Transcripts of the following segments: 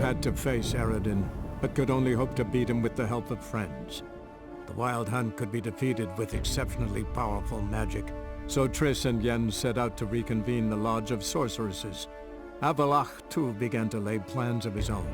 had to face Eredin, but could only hope to beat him with the help of friends. The Wild Hunt could be defeated with exceptionally powerful magic, so Triss and Yen set out to reconvene the Lodge of Sorceresses. Avalach, too, began to lay plans of his own.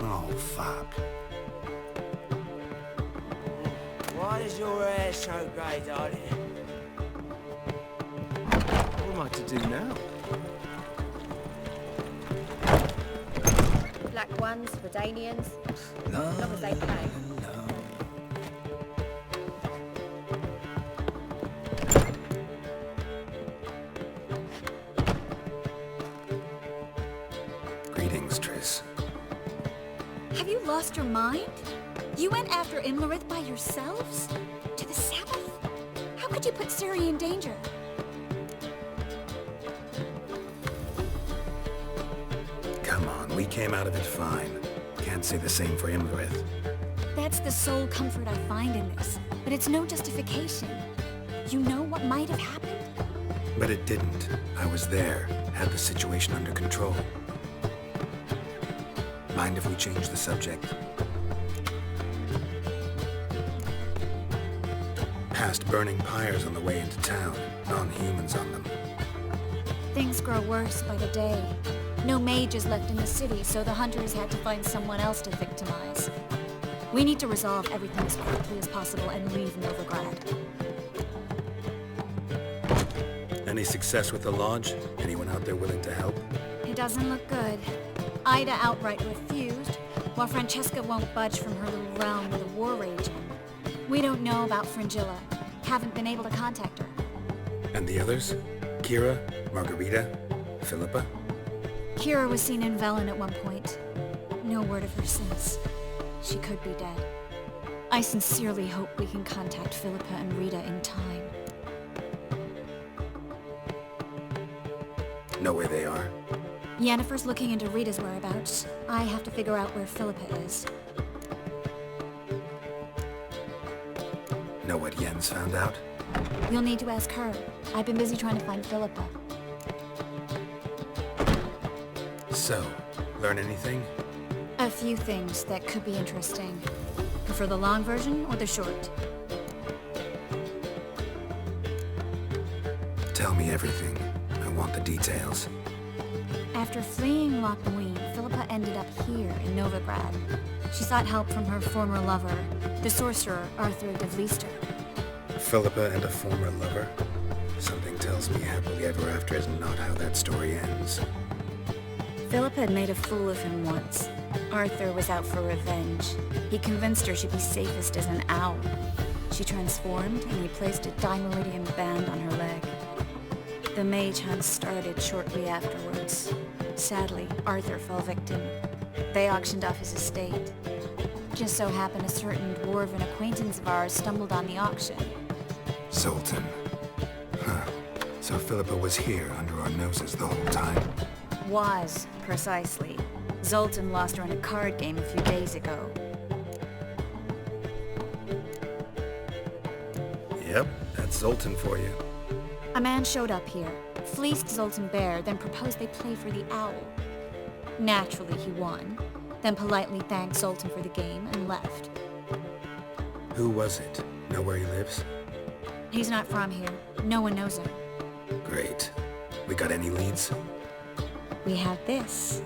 Oh, fuck. Why is your hair so grey, darling? What am I to do now? Black ones, Redanians, No, as long as they pay. no. Greetings, Triss. Have you lost your mind? You went after Imlerith by yourselves? To the Sabbath? How could you put Ciri in danger? Come on, we came out of it fine. Can't say the same for Imlerith. That's the sole comfort I find in this, but it's no justification. You know what might have happened? But it didn't. I was there, had the situation under control. Mind if we change the subject? Past burning pyres on the way into town, non-humans on them. Things grow worse by the day. No mages left in the city, so the hunters had to find someone else to victimize. We need to resolve everything as quickly as possible and leave Novigrad. Any success with the lodge? Anyone out there willing to help? It doesn't look good. Ida outright refused, while Francesca won't budge from her little realm with a war raging. We don't know about Fringilla. Haven't been able to contact her. And the others? Kira? Margarita? Philippa? Kira was seen in Velen at one point. No word of her since. She could be dead. I sincerely hope we can contact Philippa and Rita in time. Know where they are? Yennefer's looking into Rita's whereabouts. I have to figure out where Philippa is. Know what Yen's found out? You'll need to ask her. I've been busy trying to find Philippa. So, learn anything? A few things that could be interesting. Prefer the long version or the short? Tell me everything. I want the details. After fleeing Loch Muin, Philippa ended up here in Novigrad. She sought help from her former lover, the sorcerer Arthur de Vlister. Philippa and a former lover? Something tells me happily ever after is not how that story ends. Philippa had made a fool of him once. Arthur was out for revenge. He convinced her she'd be safest as an owl. She transformed, and he placed a dimeridium band on her leg. The mage hunt started shortly afterwards. Sadly, Arthur fell victim. They auctioned off his estate. Just so happened a certain dwarven acquaintance of ours stumbled on the auction. Zoltan. Huh. So Philippa was here under our noses the whole time. Was, precisely. Zoltan lost her in a card game a few days ago. Yep, that's Zoltan for you. A man showed up here, fleeced Zoltan bare, then proposed they play for the owl. Naturally, he won, then politely thanked Zoltan for the game and left. Who was it? Know where he lives? He's not from here. No one knows him. Great. We got any leads? We have this.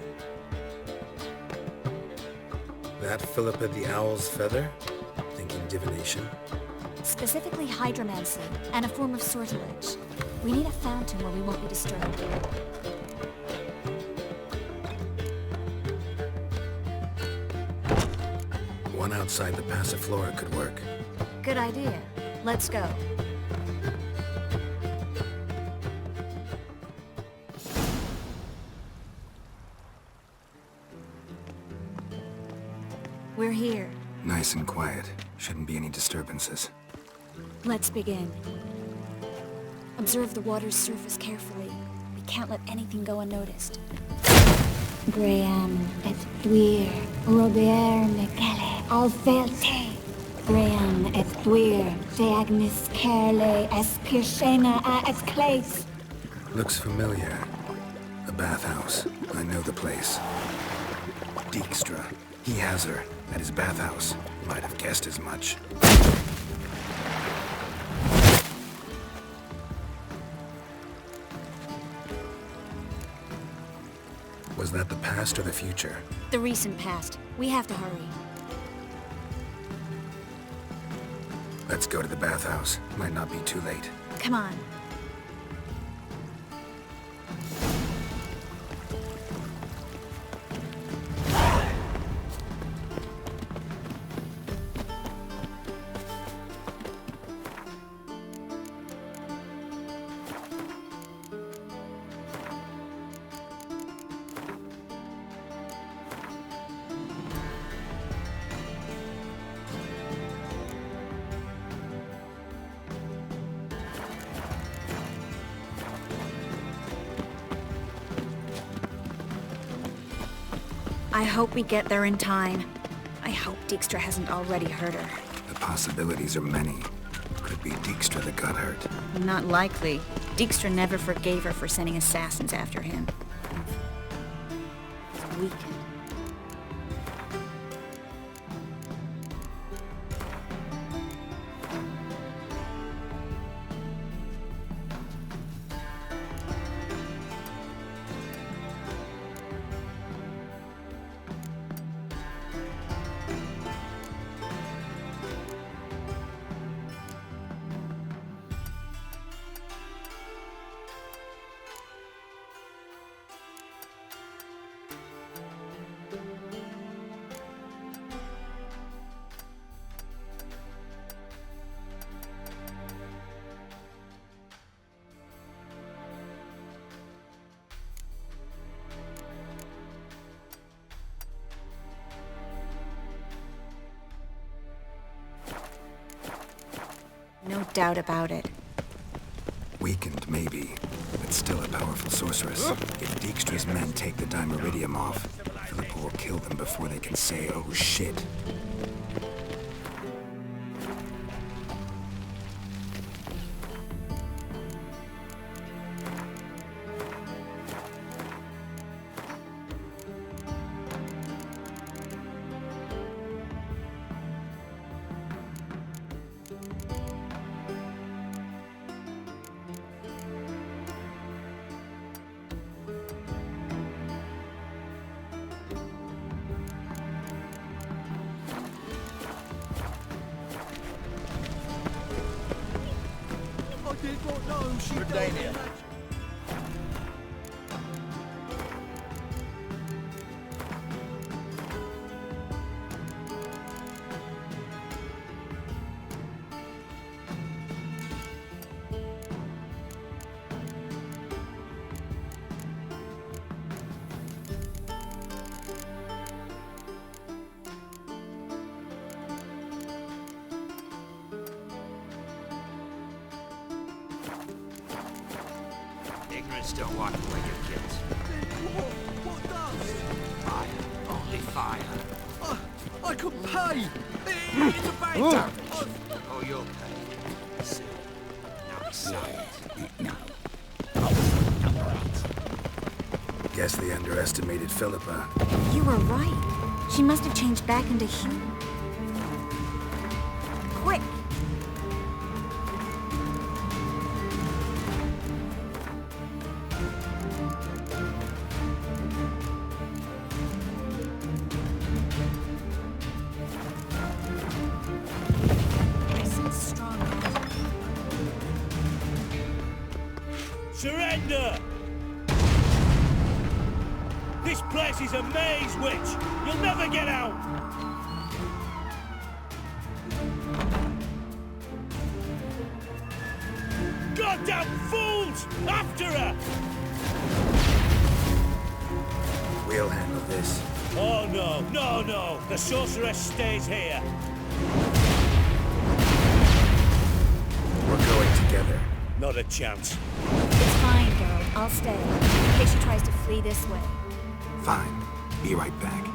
That Philippa the Owl's feather? Thinking divination? Specifically hydromancy, and a form of sortilege. We need a fountain where we won't be disturbed. One outside the Passiflora could work. Good idea. Let's go. We're here. Nice and quiet. Shouldn't be any disturbances. Let's begin. Observe the water's surface carefully. We can't let anything go unnoticed. Graham et thuir, Robert Michele, Alfelte. Graham et thuir, de agnis kerle, espirchena a et clays. Looks familiar. The bathhouse. I know the place. Dijkstra. He has her at his bathhouse. Might have guessed as much. Was that the past or the future? The recent past. We have to hurry. Let's go to the bathhouse. Might not be too late. Come on. I hope we get there in time. I hope Dijkstra hasn't already hurt her. The possibilities are many. Could be Dijkstra that got hurt. Not likely. Dijkstra never forgave her for sending assassins after him. He's weakened. No doubt about it. Weakened, maybe, but still a powerful sorceress. If Dijkstra's men take the Dimeridium off, Philippa will kill them before they can say, oh shit. Dania. Ignorance don't walk away your kids. What does? Fire. Only fire. I could pay! It's a bait, oh, you'll pay. Soon. Now be silent. No. Guess they underestimated Philippa. You were right. She must have changed back into human. Quick! Surrender! This place is a maze, witch! You'll never get out! Goddamn fools! After her! We'll handle this. Oh no, no, no! The sorceress stays here. We're going together. Not a chance. It's fine, girl. I'll stay. In case she tries to flee this way. Fine. Be right back.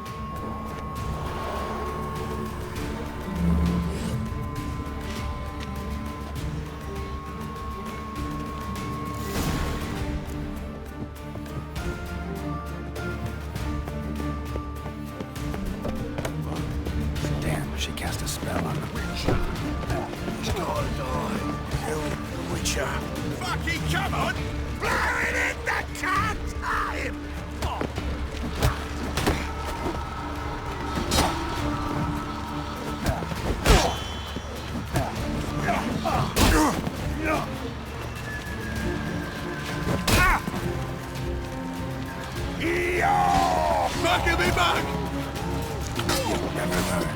Damn, she cast a spell on the witch. Witcher. Fucking come on! Blow it in the cat time! Fucking me back! You'll never learn.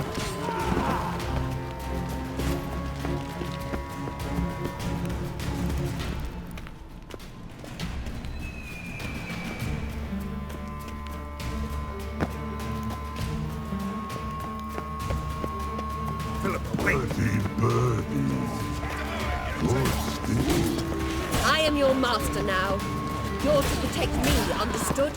I am your master now. You're to protect me, understood?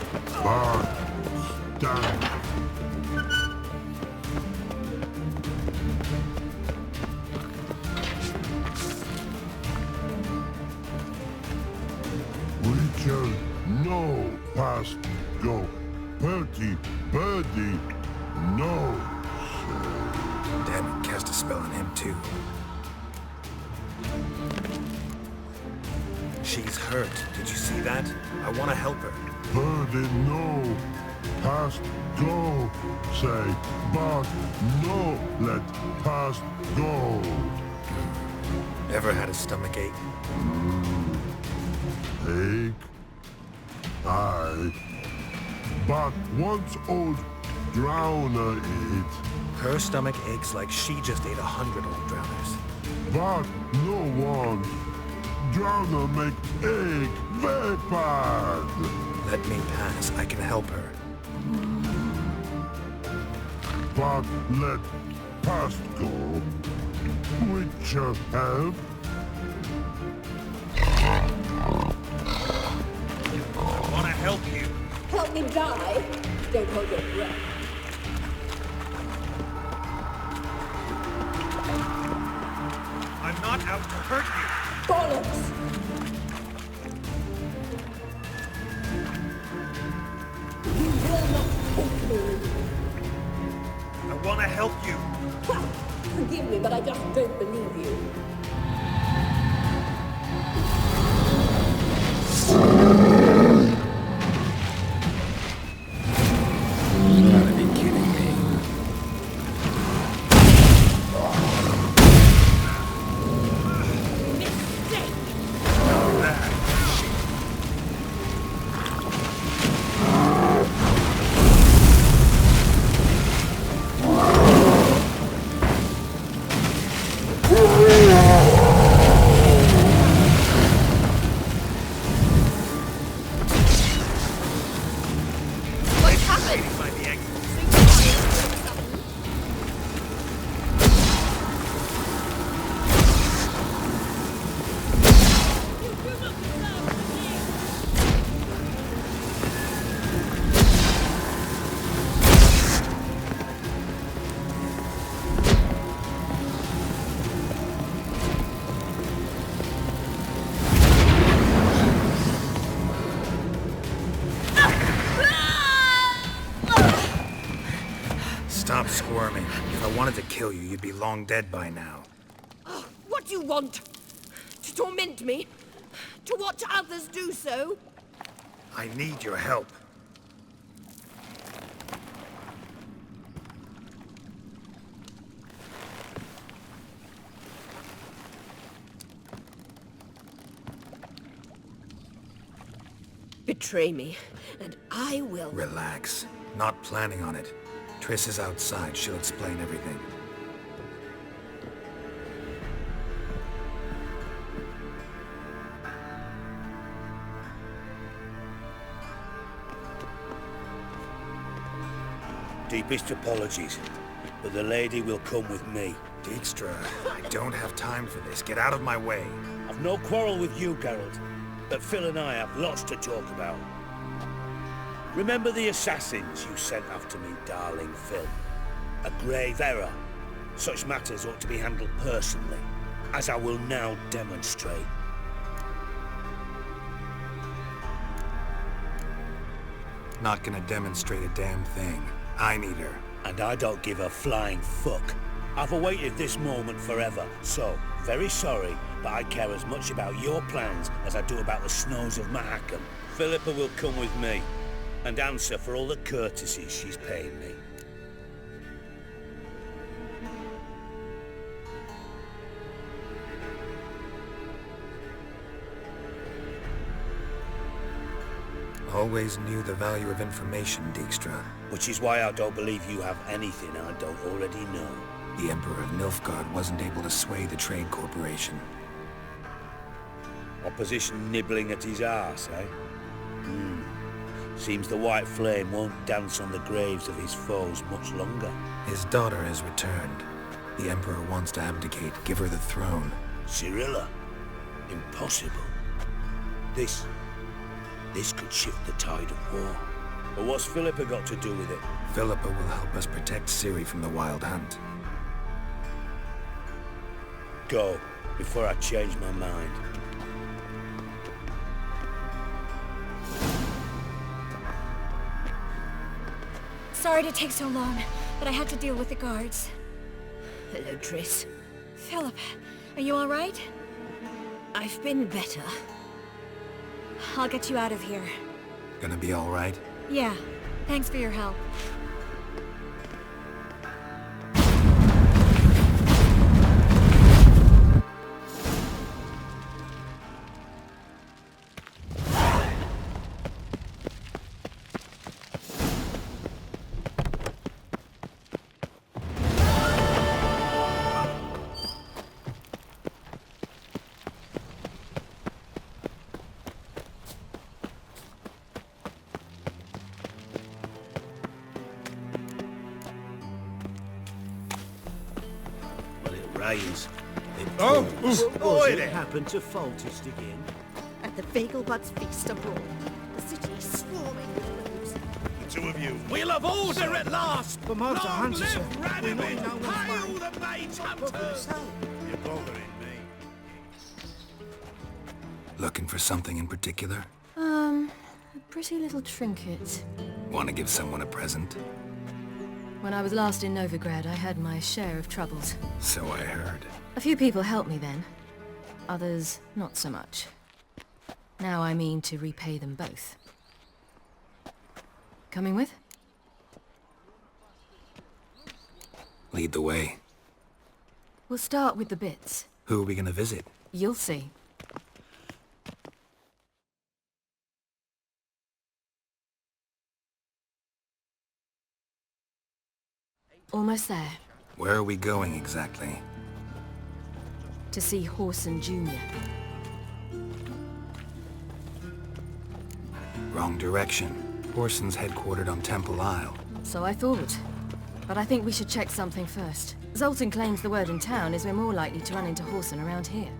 Witcher, no, past go. Birdie, birdie, no. Damn it, cast a spell on him too. She's hurt. Did you see that? I want to help her. Birdie, no. Past go. Say, but no, let past go. Ever had a stomach ache? Ache. Aye. But once old drowner eat. Her stomach aches like she just ate 100 old drowners. But no one. Drowner make ache very bad. Let me pass. I can help her. But let past go. Witcher help. I want to help you. Help me die? Don't hold your breath. I'm not out to hurt you. Bollocks! You will not take me. I want to help you. Ha! Forgive me, but I just don't believe you. You gotta be kidding me. What's happened? Find the exit. Stop squirming. If I wanted to kill you, you'd be long dead by now. What do you want? To torment me? To watch others do so? I need your help. Betray me, and I will... Relax. Not planning on it. Triss is outside. She'll explain everything. Deepest apologies, but the lady will come with me. Dijkstra, I don't have time for this. Get out of my way. I've no quarrel with you, Geralt, but Phil and I have lots to talk about. Remember the assassins you sent after me, darling Phil? A grave error. Such matters ought to be handled personally, as I will now demonstrate. Not gonna demonstrate a damn thing. I need her. And I don't give a flying fuck. I've awaited this moment forever, so, very sorry, but I care as much about your plans as I do about the snows of Mahakam. Philippa will come with me, and answer for all the courtesies she's paying me. Always knew the value of information, Dijkstra. Which is why I don't believe you have anything I don't already know. The Emperor of Nilfgaard wasn't able to sway the Trade Corporation. Opposition nibbling at his arse, eh? Seems the White Flame won't dance on the graves of his foes much longer. His daughter has returned. The Emperor wants to abdicate, give her the throne. Cyrilla? Impossible. This could shift the tide of war. But what's Philippa got to do with it? Philippa will help us protect Ciri from the Wild Hunt. Go, before I change my mind. Sorry to take so long, but I had to deal with the guards. Hello, Triss. Philip, are you all right? I've been better. I'll get you out of here. Gonna be all right? Yeah, thanks for your help. Rains. What happened to Foltest again? At the Vagelbud's feast abroad. The city is swarming with wolves. The two of you. We'll have order at last! The most Long hunter, sir. live We're not Radimir! in no one's Hail way. the mage hunters! You're bothering me. Looking for something in particular? A pretty little trinket. Want to give someone a present? When I was last in Novigrad, I had my share of troubles. So I heard. A few people helped me then. Others, not so much. Now I mean to repay them both. Coming with? Lead the way. We'll start with the bits. Who are we gonna visit? You'll see. Almost there. Where are we going exactly? To see Horson Jr. Wrong direction. Horson's headquartered on Temple Isle. So I thought. But I think we should check something first. Zoltan claims the word in town is we're more likely to run into Horson around here.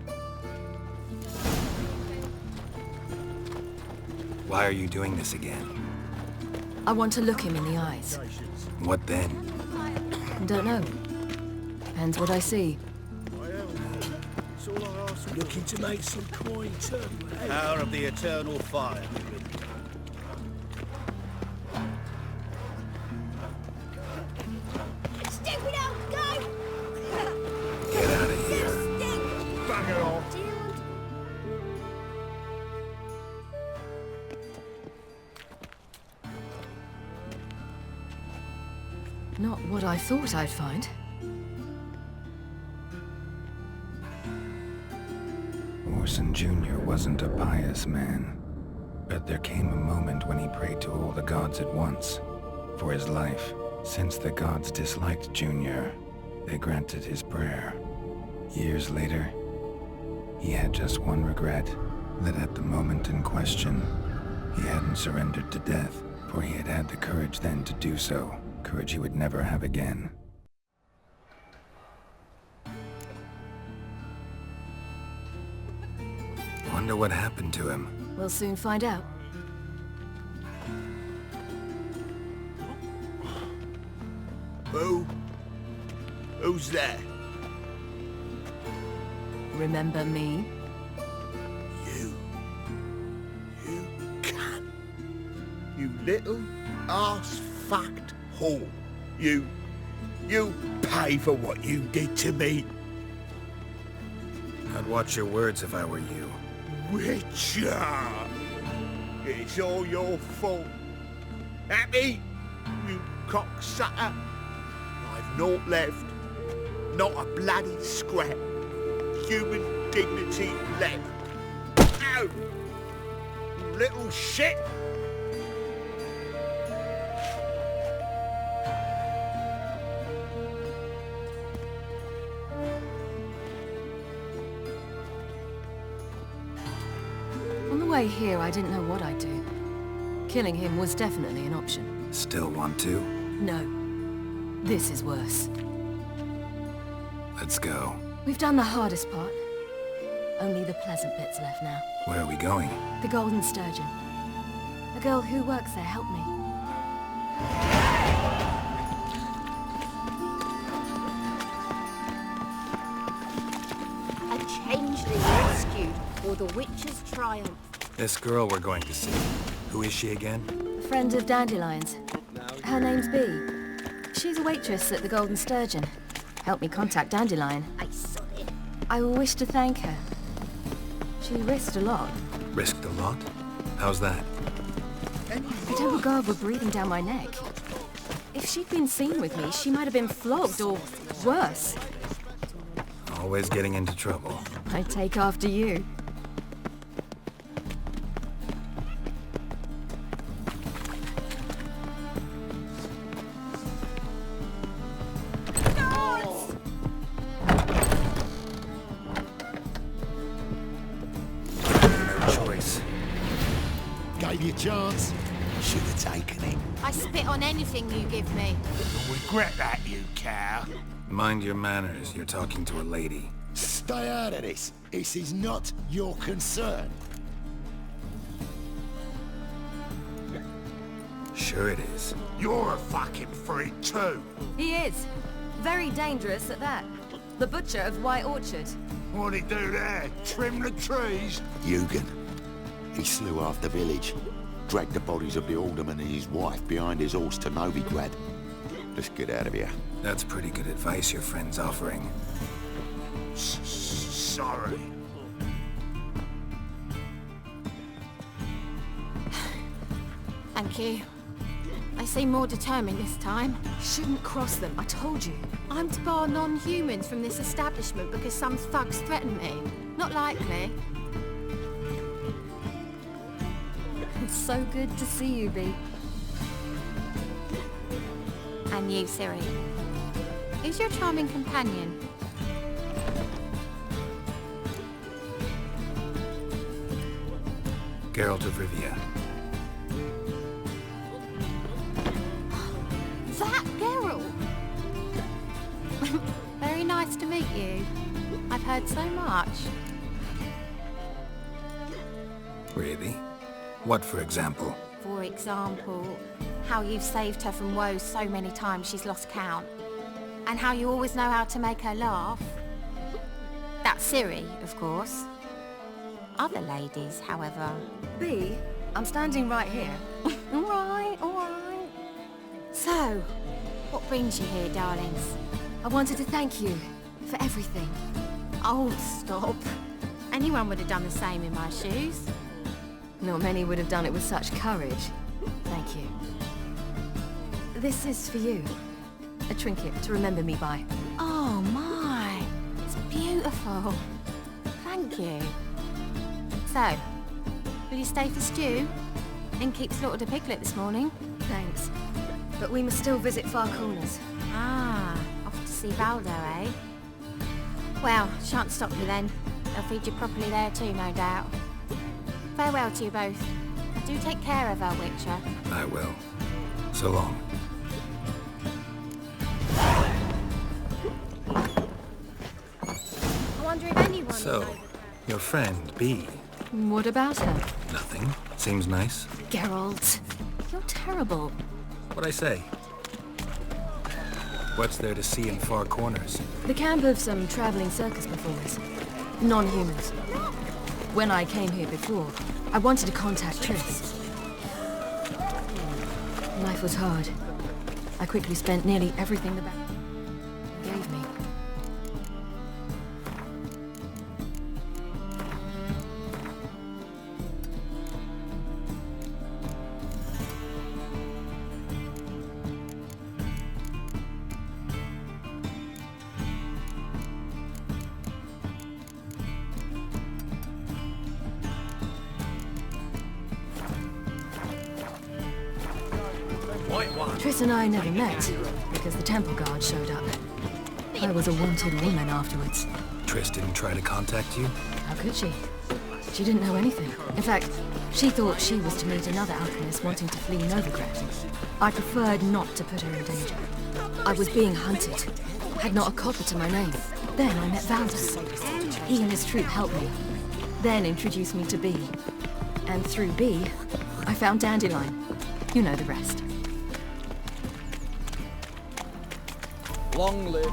Why are you doing this again? I want to look him in the eyes. What then? Don't know. Depends what I see. Looking to make some coin too. Power of the eternal fire. Stupid old guy! Get out of here. Bugger off. Not what I thought I'd find. Horson Jr. wasn't a pious man, but there came a moment when he prayed to all the gods at once for his life. Since the gods disliked Jr., they granted his prayer. Years later, he had just one regret, that at the moment in question, he hadn't surrendered to death, for he had had the courage then to do so. Courage he would never have again. Wonder what happened to him. We'll soon find out. Who's there? Remember me? You can. You little ass-fucked whore. You pay for what you did to me. I'd watch your words if I were you. Witcher! It's all your fault. Happy? You cocksucker. I've naught left. Not a bloody scrap. Human dignity left. Ow! You little shit! On the way here, I didn't know what I'd do. Killing him was definitely an option. Still want to? No. This is worse. Let's go. We've done the hardest part. Only the pleasant bits left now. Where are we going? The Golden Sturgeon. A girl who works there helped me. A changeling rescued for the Witcher's triumph. This girl we're going to see. Who is she again? A friend of Dandelion's. Her name's Bee. She's a waitress at the Golden Sturgeon. Helped me contact Dandelion. I saw it. I wish to thank her. She risked a lot. Risked a lot? How's that? The temple guard were breathing down my neck. If she'd been seen with me, she might have been flogged or worse. Always getting into trouble. I'd take after you. Gave you a chance. Should have taken it. I spit on anything you give me. You'll regret that, you cow. Mind your manners. You're talking to a lady. Stay out of this. This is not your concern. Sure it is. You're a fucking freak too. He is. Very dangerous at that. The butcher of White Orchard. What'd he do there? Trim the trees? Eugen. He slew half the village. Dragged the bodies of the alderman and his wife behind his horse to Novigrad. Let's get out of here. That's pretty good advice your friend's offering. Sorry. Thank you. They seem more determined this time. Shouldn't cross them, I told you. I'm to bar non-humans from this establishment because some thugs threaten me. Not likely. It's so good to see you, Bee. And you, Ciri. Who's your charming companion? Geralt of Rivia. That Geralt! Very nice to meet you. I've heard so much. Really? What, for example? For example, how you've saved her from woes so many times she's lost count. And how you always know how to make her laugh. That's Ciri, of course. Other ladies, however... Bee, I'm standing right here. All right. So, what brings you here, darlings? I wanted to thank you for everything. Oh, stop. Anyone would have done the same in my shoes. Not many would have done it with such courage. Thank you. This is for you. A trinket to remember me by. Oh my, it's beautiful. Thank you. So, will you stay for stew? Innkeep slaughtered a piglet this morning. Thanks. But we must still visit Far Corners. Ah, off to see Valdo, eh? Well, shan't stop you then. They'll feed you properly there too, no doubt. Farewell to you both. Do take care of our Witcher. I will. So long. anyone. So, your friend, B. What about her? Nothing. Seems nice. Geralt, you're terrible. What'd I say? What's there to see in far corners? The camp of some traveling circus performers. Non-humans. When I came here before, I wanted to contact Triss. Life was hard. I quickly spent nearly everything the bank gave me. Triss and I never met, because the temple guard showed up. I was a wanted woman afterwards. Triss didn't try to contact you? How could she? She didn't know anything. In fact, she thought she was to meet another alchemist wanting to flee Novigrad. I preferred not to put her in danger. I was being hunted. Had not a copper to my name. Then I met Valda. He and his troop helped me. Then introduced me to B. And through B, I found Dandelion. You know the rest. Long live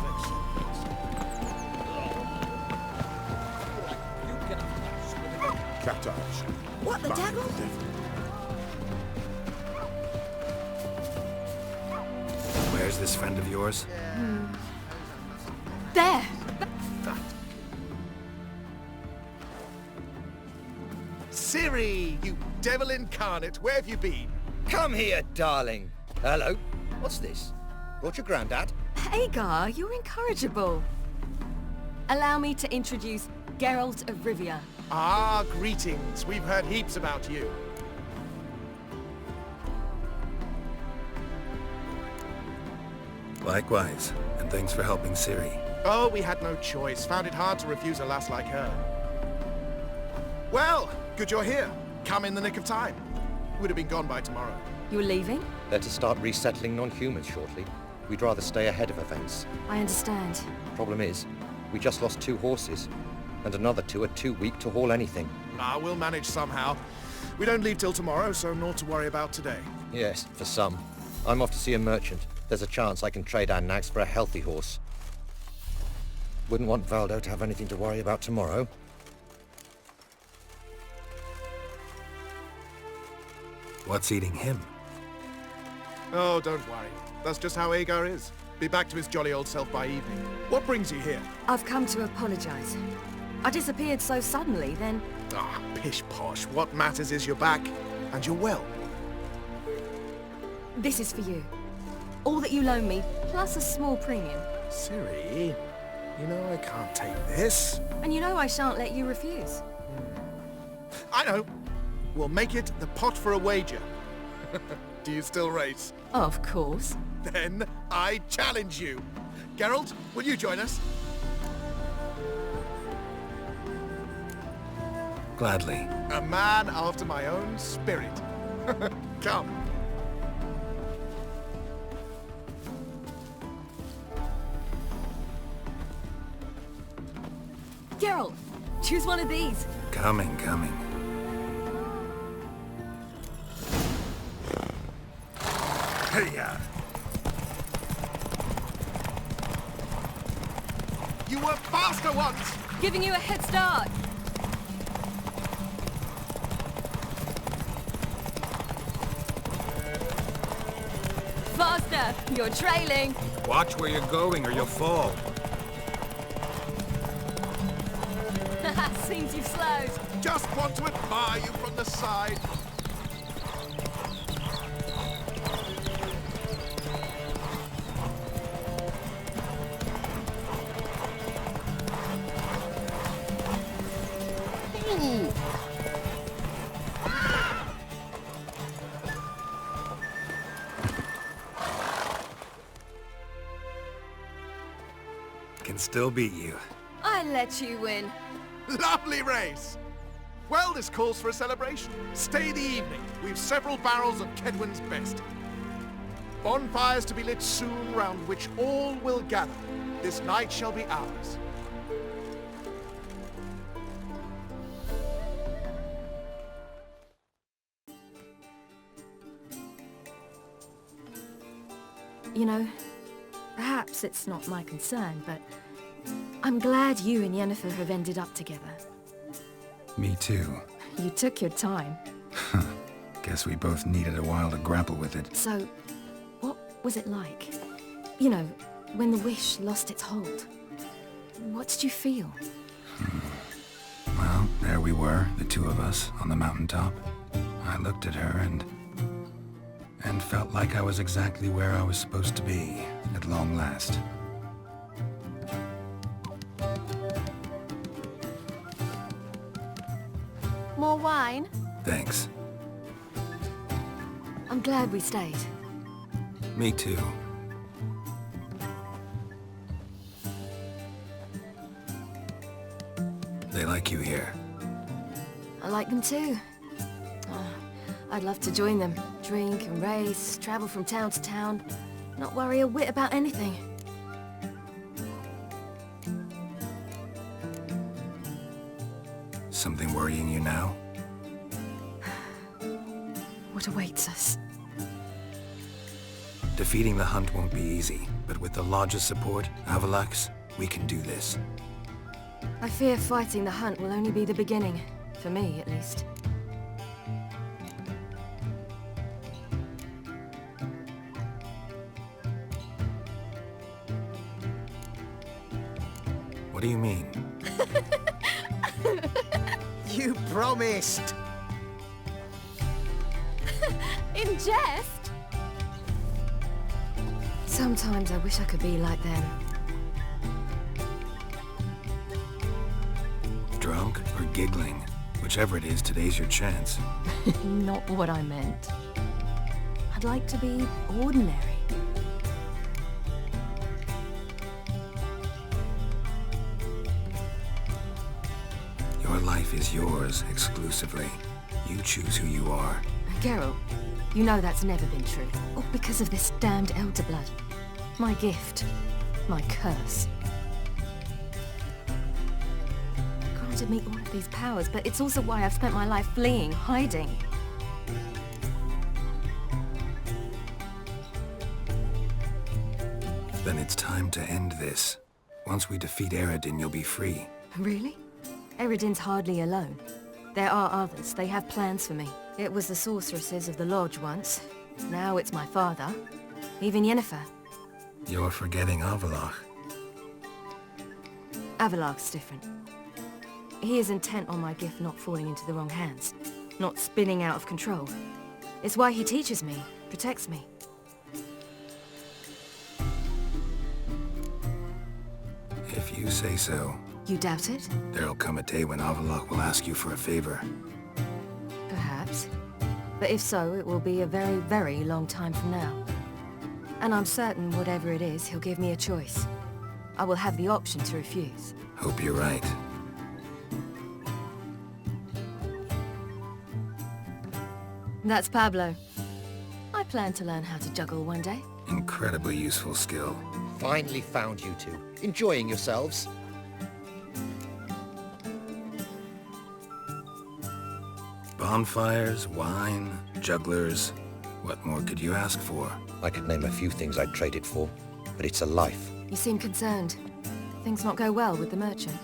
Captain. What the devil? Where's this friend of yours? There! Ciri, you devil incarnate, where have you been? Come here, darling. Hello. What's this? Brought your granddad? Hagar, you're incorrigible. Allow me to introduce Geralt of Rivia. Ah, greetings. We've heard heaps about you. Likewise, and thanks for helping Ciri. Oh, we had no choice. Found it hard to refuse a lass like her. Well, good you're here. Come in the nick of time. Would have been gone by tomorrow. You're leaving? They're to start resettling non-humans shortly. We'd rather stay ahead of events. I understand. Problem is, we just lost 2 horses, and another 2 are too weak to haul anything. Ah, we'll manage somehow. We don't leave till tomorrow, so naught to worry about today. Yes, for some. I'm off to see a merchant. There's a chance I can trade our nags for a healthy horse. Wouldn't want Valdo to have anything to worry about tomorrow. What's eating him? Oh, don't worry. That's just how Agar is. Be back to his jolly old self by evening. What brings you here? I've come to apologize. I disappeared so suddenly, then... Ah, pish-posh. What matters is you're back, and you're well. This is for you. All that you loan me, plus a small premium. Ciri, you know I can't take this. And you know I shan't let you refuse. I know. We'll make it the pot for a wager. Do you still race? Of course. Then I challenge you. Geralt, will you join us? Gladly. A man after my own spirit. Come. Geralt, choose one of these. Coming. Hey-ya! You were faster once! Giving you a head start. Faster! You're trailing. Watch where you're going or you'll fall. Seems you've slowed. Just want to admire you from the side. Can still beat you. I let you win. Lovely race! Well, this calls for a celebration. Stay the evening. We've several barrels of Kedwin's best. Bonfires to be lit soon, round which all will gather. This night shall be ours. You know, perhaps it's not my concern, but I'm glad you and Yennefer have ended up together. Me too. You took your time. Guess we both needed a while to grapple with it. So, what was it like? You know, when the wish lost its hold. What did you feel? Well, there we were, the two of us, on the mountaintop. I looked at her and felt like I was exactly where I was supposed to be, at long last. More wine? Thanks. I'm glad we stayed. Me too. They like you here. I like them too. Oh, I'd love to join them. Drink and race, travel from town to town. Not worry a whit about anything. Something worrying you now? What awaits us? Defeating the hunt won't be easy, but with the Lodge's support, Avalax, we can do this. I fear fighting the hunt will only be the beginning. For me, at least. What do you mean? You promised! In jest? Sometimes I wish I could be like them. Drunk or giggling? Whichever it is, today's your chance. Not what I meant. I'd like to be ordinary. Your life is yours, exclusively. You choose who you are. Geralt, you know that's never been true. All because of this damned Elder Blood. My gift. My curse. Granted me all of these powers, but it's also why I've spent my life fleeing, hiding. Then it's time to end this. Once we defeat Eredin, you'll be free. Really? Eredin's hardly alone. There are others. They have plans for me. It was the sorceresses of the Lodge once. Now it's my father. Even Yennefer. You're forgetting Avalach. Avalach's different. He is intent on my gift not falling into the wrong hands. Not spinning out of control. It's why he teaches me, protects me. If you say so. You doubt it? There'll come a day when Avalach will ask you for a favor. Perhaps. But if so, it will be a very, very long time from now. And I'm certain whatever it is, he'll give me a choice. I will have the option to refuse. Hope you're right. That's Pablo. I plan to learn how to juggle one day. Incredibly useful skill. Finally found you two. Enjoying yourselves? Bonfires, wine, jugglers. What more could you ask for? I could name a few things I'd trade it for, but it's a life. You seem concerned. Things not go well with the merchant.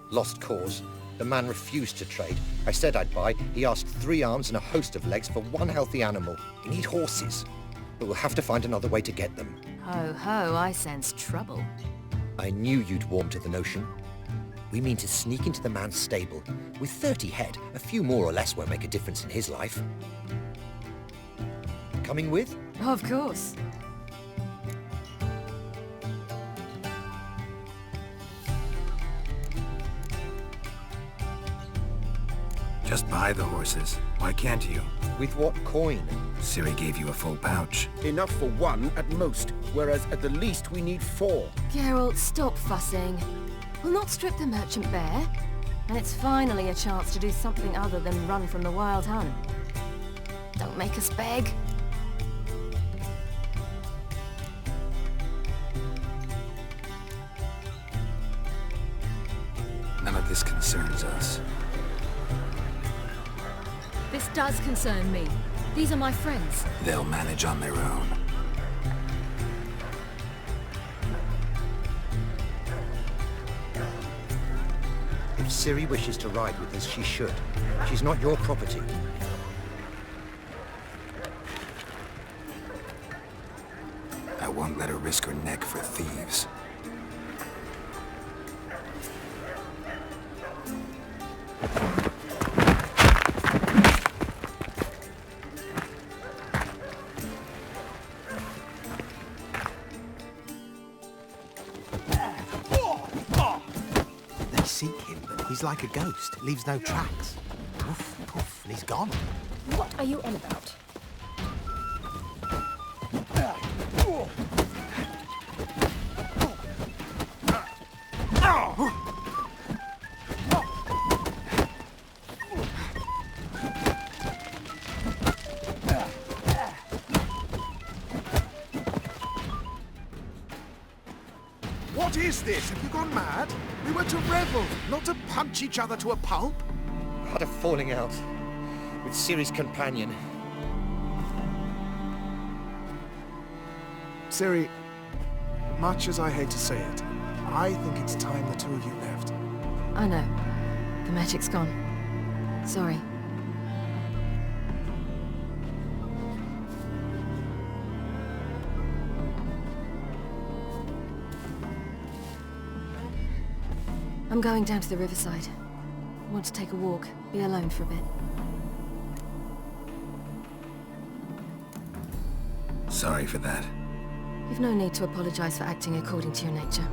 Lost cause. The man refused to trade. I said I'd buy. He asked 3 arms and a host of legs for 1 healthy animal. We need horses. But we'll have to find another way to get them. Ho ho, I sense trouble. I knew you'd warm to the notion. We mean to sneak into the man's stable. With 30 head, a few more or less won't make a difference in his life. Coming with? Of course. Just buy the horses. Why can't you? With what coin? Ciri gave you a full pouch. Enough for 1 at most, whereas at the least we need 4. Geralt, stop fussing. We'll not strip the merchant bare. And it's finally a chance to do something other than run from the wild hunt. Don't make us beg. None of this concerns us. This does concern me. These are my friends. They'll manage on their own. If Ciri wishes to ride with us, she should. She's not your property. I won't let her risk her neck for thieves. They seek him, but he's like a ghost. Leaves no tracks. Poof, poof, and he's gone. What are you on about? What is this? Have you gone mad? We were to revel, not to punch each other to a pulp. Had a falling out with Ciri's companion. Ciri, much as I hate to say it, I think it's time the two of you left. I know. The magic's gone. Sorry. I'm going down to the riverside. I want to take a walk, be alone for a bit. Sorry for that. You've no need to apologize for acting according to your nature.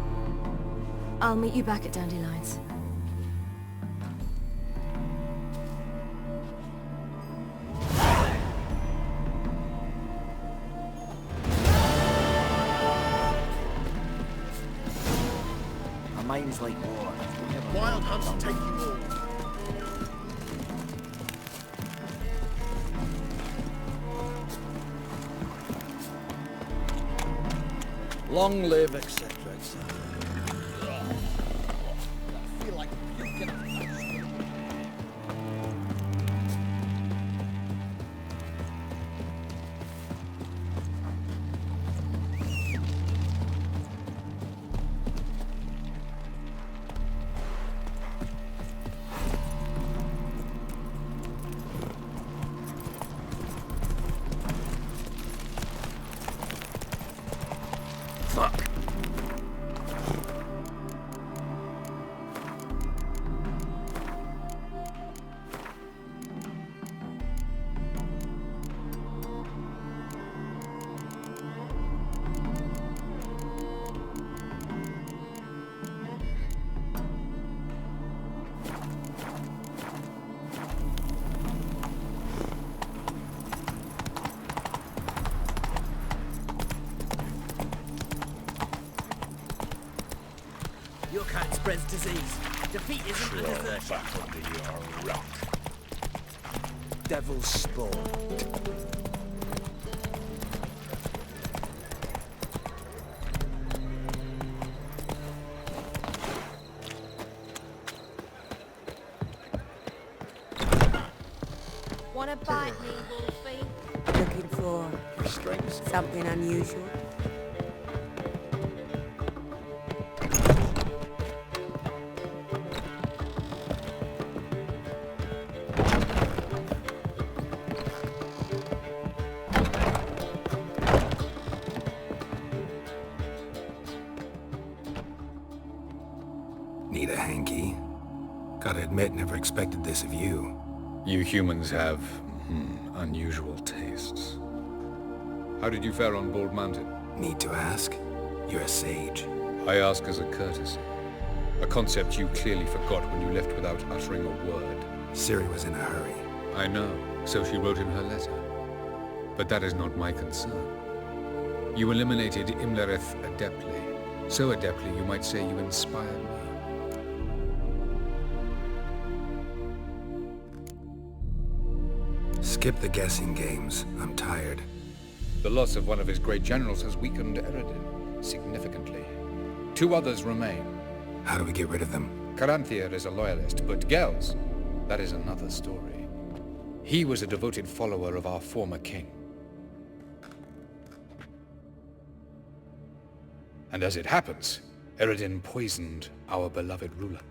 I'll meet you back at Dandelions. My mind's like war. Wild hunts take you all. Long live, etc., etc. I feel like puking. Fuck. Your kind spreads disease. Defeat isn't a desertion. Back under your rock. Devil's spawn. Wanna bite me, Wolfie? Looking for something unusual? Need a hanky? Gotta admit, never expected this of you. You humans have, unusual tastes. How did you fare on Bald Mountain? Need to ask? You're a sage. I ask as a courtesy. A concept you clearly forgot when you left without uttering a word. Ciri was in a hurry. I know, so she wrote in her letter. But that is not my concern. You eliminated Imlerith adeptly. So adeptly you might say you inspired me. Skip the guessing games. I'm tired. The loss of one of his great generals has weakened Eredin significantly. 2 others remain. How do we get rid of them? Caranthier is a loyalist, but Gels, that is another story. He was a devoted follower of our former king. And as it happens, Eredin poisoned our beloved ruler.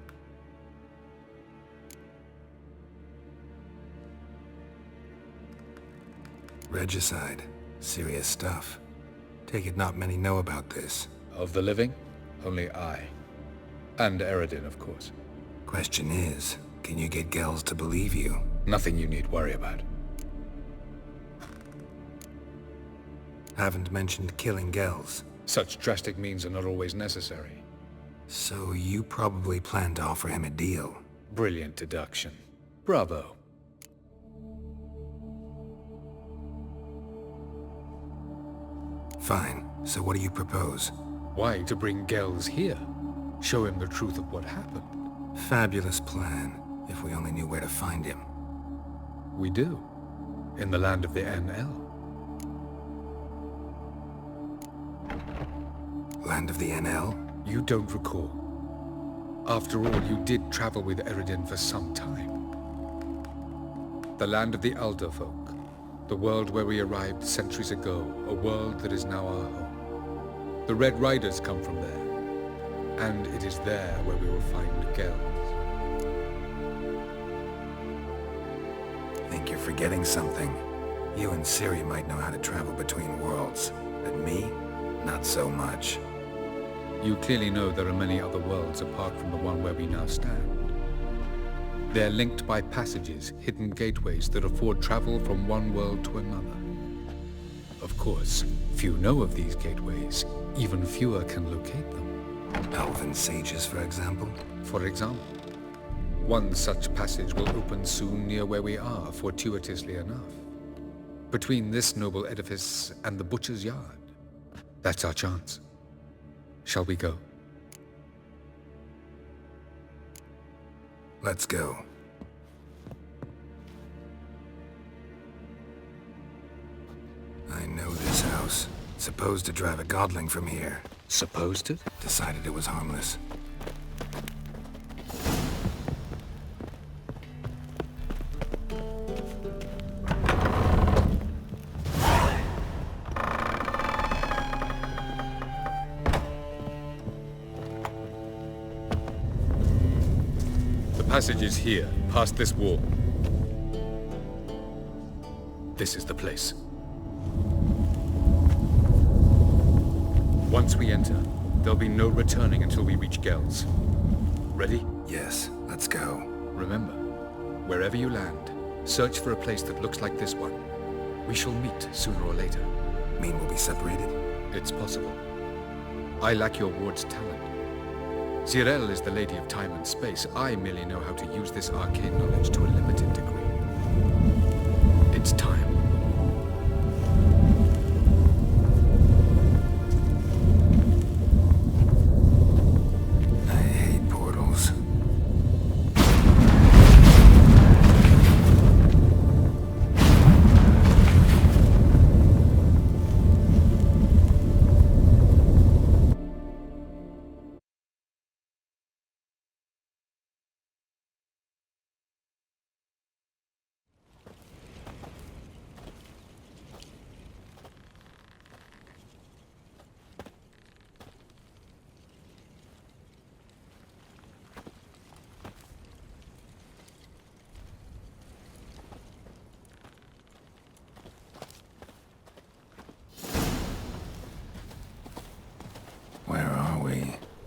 Regicide. Serious stuff. Take it not many know about this. Of the living, only I. And Eredin, of course. Question is, can you get Gels to believe you? Nothing you need worry about. Haven't mentioned killing Gels. Such drastic means are not always necessary. So you probably plan to offer him a deal. Brilliant deduction. Bravo. Fine. So what do you propose? Why, to bring Gels here. Show him the truth of what happened. Fabulous plan, if we only knew where to find him. We do. In the land of the NL. Land of the NL? You don't recall. After all, you did travel with Eredin for some time. The land of the Elder folk. The world where we arrived centuries ago. A world that is now our home. The Red Riders come from there. And it is there where we will find Gels. Think you're forgetting something. You and Ciri might know how to travel between worlds. But me? Not so much. You clearly know there are many other worlds apart from the one where we now stand. They're linked by passages, hidden gateways that afford travel from one world to another. Of course, few know of these gateways. Even fewer can locate them. Elven sages, for example? For example. One such passage will open soon near where we are, fortuitously enough. Between this noble edifice and the butcher's yard. That's our chance. Shall we go? Let's go. I know this house. Supposed to drive a godling from here. Supposed to? Decided it was harmless. The passage is here, past this wall. This is the place. Once we enter, there'll be no returning until we reach Gels. Ready? Yes, let's go. Remember, wherever you land, search for a place that looks like this one. We shall meet sooner or later. Mean we'll be separated? It's possible. I lack your ward's talent. Zirel is the lady of time and space. I merely know how to use this arcane knowledge to a limited degree. It's time.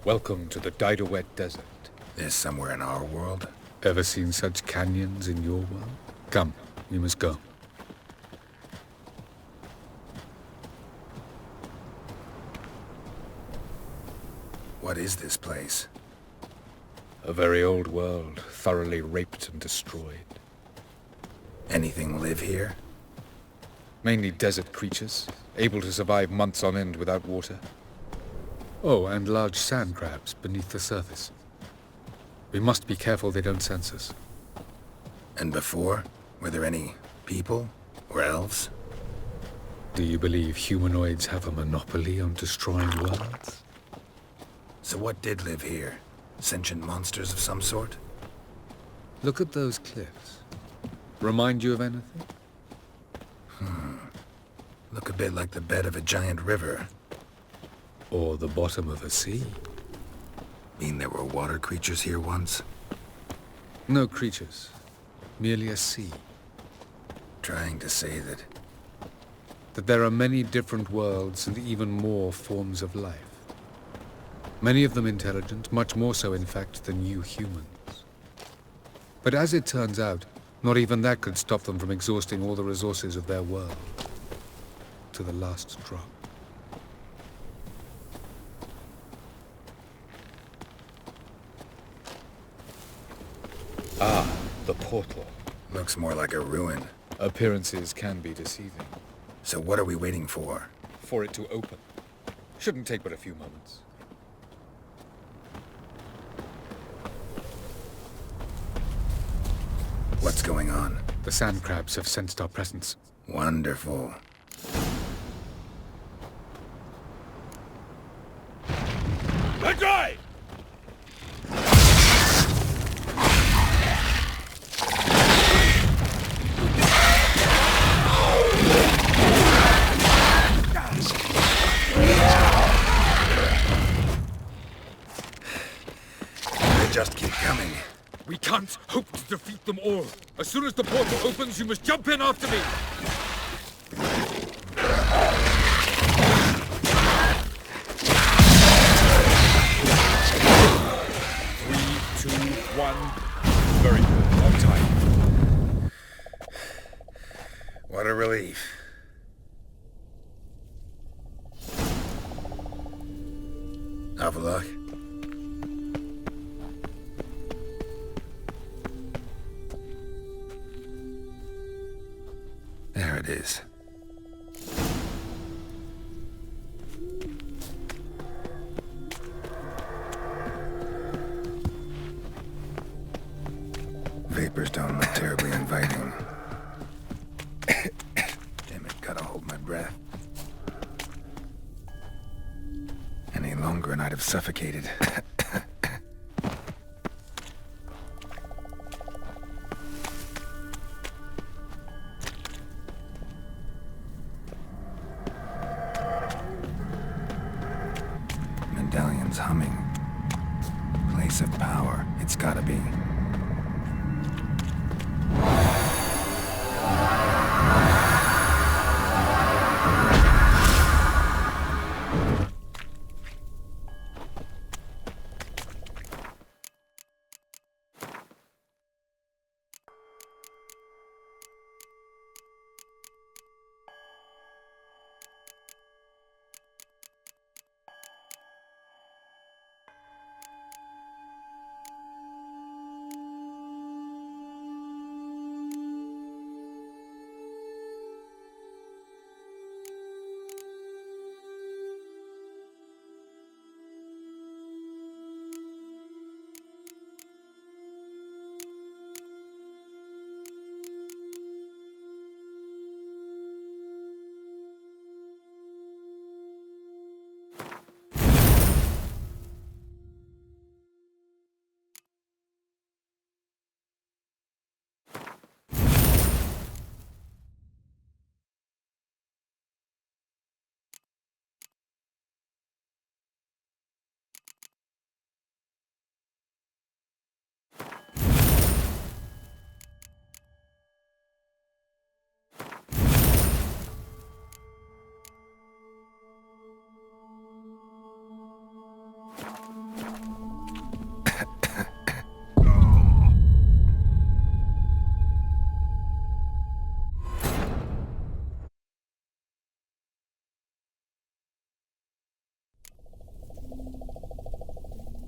Welcome to the Unedited Desert. This somewhere in our world? Ever seen such canyons in your world? Come, we must go. What is this place? A very old world, thoroughly raped and destroyed. Anything live here? Mainly desert creatures, able to survive months on end without water. Oh, and large sand crabs beneath the surface. We must be careful they don't sense us. And before? Were there any people? Or elves? Do you believe humanoids have a monopoly on destroying worlds? So what did live here? Sentient monsters of some sort? Look at those cliffs. Remind you of anything? Look a bit like the bed of a giant river. Or the bottom of a sea. Mean there were water creatures here once? No creatures. Merely a sea. Trying to say that that there are many different worlds and even more forms of life. Many of them intelligent, much more so in fact than you humans. But as it turns out, not even that could stop them from exhausting all the resources of their world. To the last drop. Ah, the portal. Looks more like a ruin. Appearances can be deceiving. So what are we waiting for? For it to open. Shouldn't take but a few moments. What's going on? The sand crabs have sensed our presence. Wonderful. Let go! They just keep coming. We can't hope to defeat them all. As soon as the portal opens, you must jump in after me. 3, 2, 1. Very good. On time. What a relief. Have a look. There it is. Vapors don't look terribly inviting. Damn it, gotta hold my breath. Any longer and I'd have suffocated. Medallion's humming. Place of power, it's gotta be.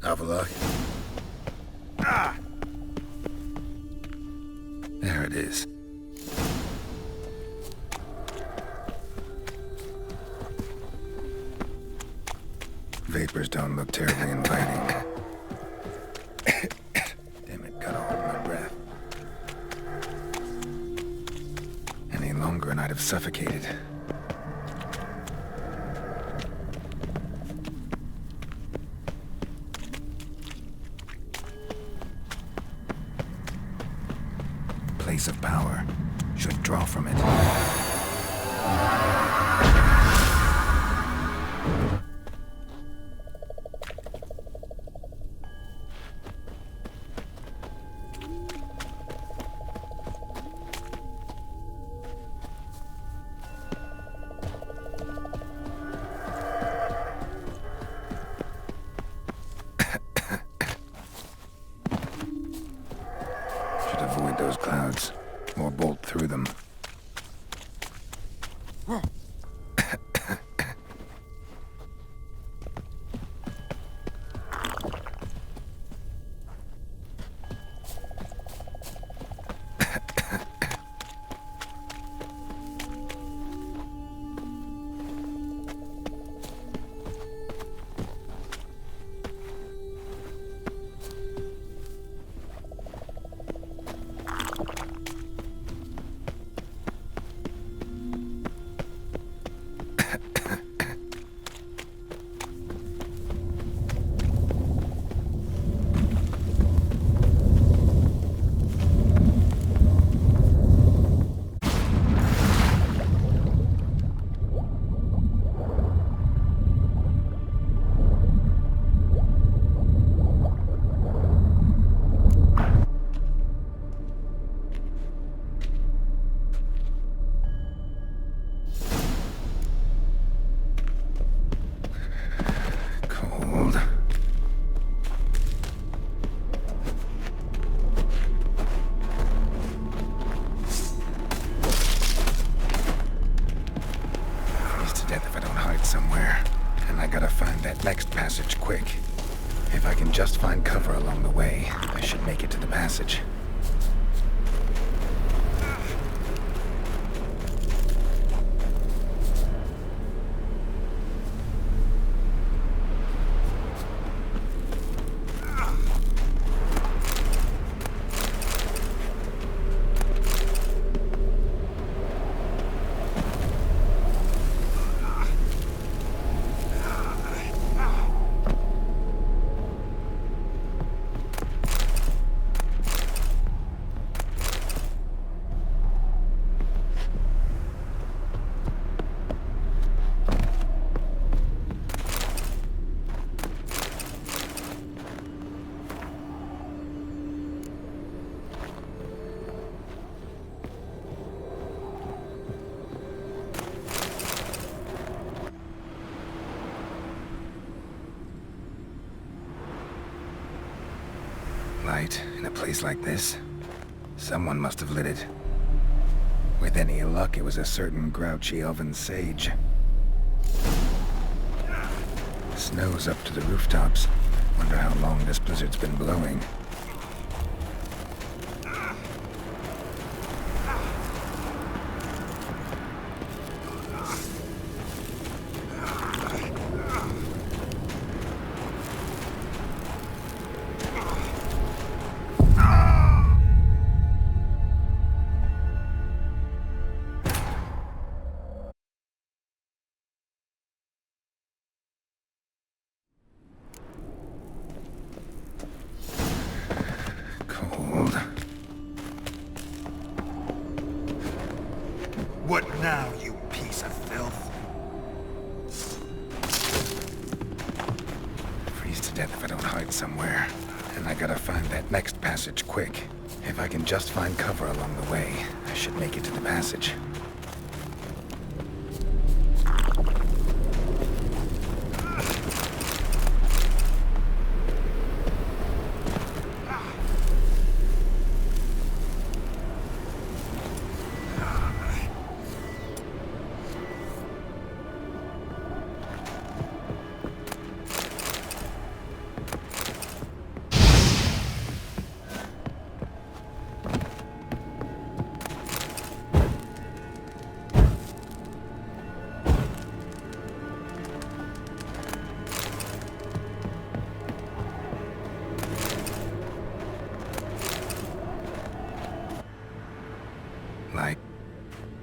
Have a look. Ah! There it is. Vapors don't look terribly inviting. Damn it, gotta hold my breath. Any longer and I'd have suffocated. Place of power. Should draw from it. Next passage quick. If I can just find cover along the way, I should make it to the passage. Light in a place like this? Someone must have lit it. With any luck, it was a certain grouchy elven sage. Snow's up to the rooftops. Wonder how long this blizzard's been blowing. What now, you piece of filth? Freeze to death if I don't hide somewhere. And I gotta find that next passage quick. If I can just find cover along the way, I should make it to the passage. Like,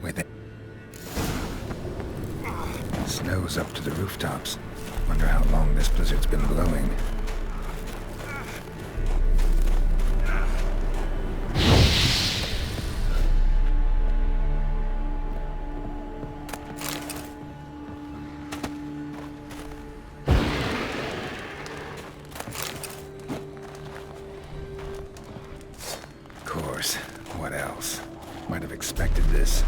with it. Snow's up to the rooftops. Wonder how long this blizzard's been blowing. Of course, what else? Might have expected this.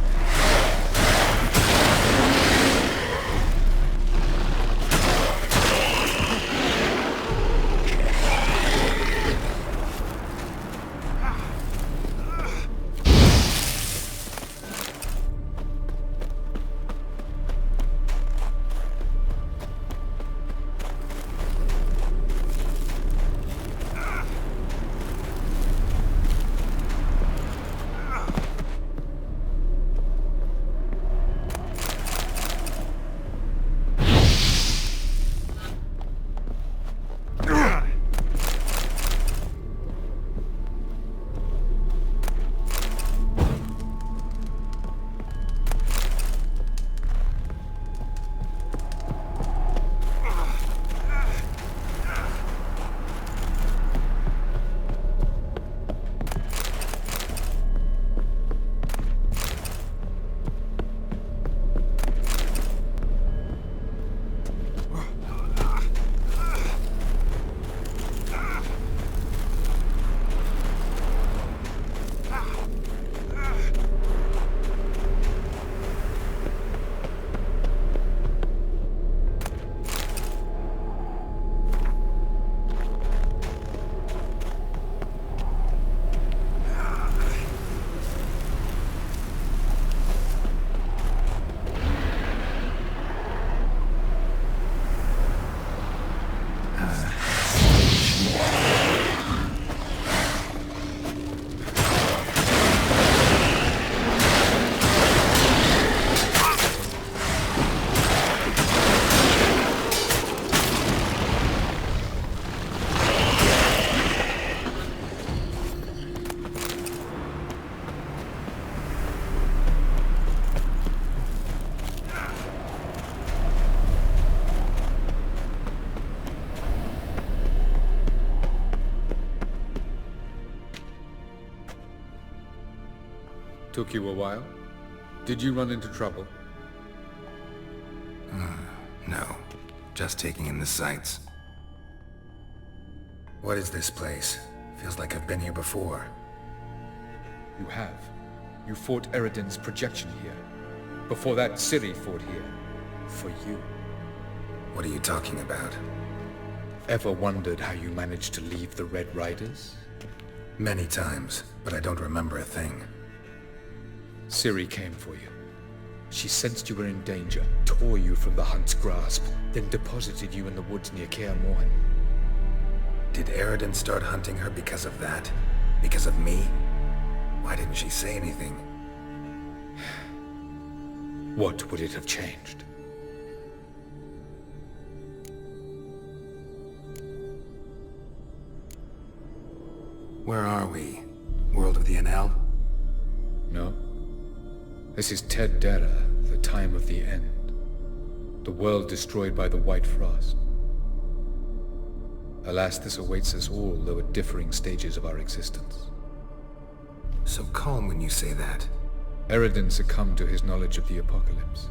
Took you a while? Did you run into trouble? No. Just taking in the sights. What is this place? Feels like I've been here before. You have. You fought Eredin's projection here. Before that, Ciri fought here. For you. What are you talking about? Ever wondered how you managed to leave the Red Riders? Many times, but I don't remember a thing. Ciri came for you. She sensed you were in danger, tore you from the Hunt's grasp, then deposited you in the woods near Kaer Morhen. Did Eredin start hunting her because of that? Because of me? Why didn't she say anything? What would it have changed? Where are we? World of the NL? No. This is Ted Dera, the time of the end. The world destroyed by the White Frost. Alas, this awaits us all, though at differing stages of our existence. So calm when you say that. Eredin succumbed to his knowledge of the apocalypse.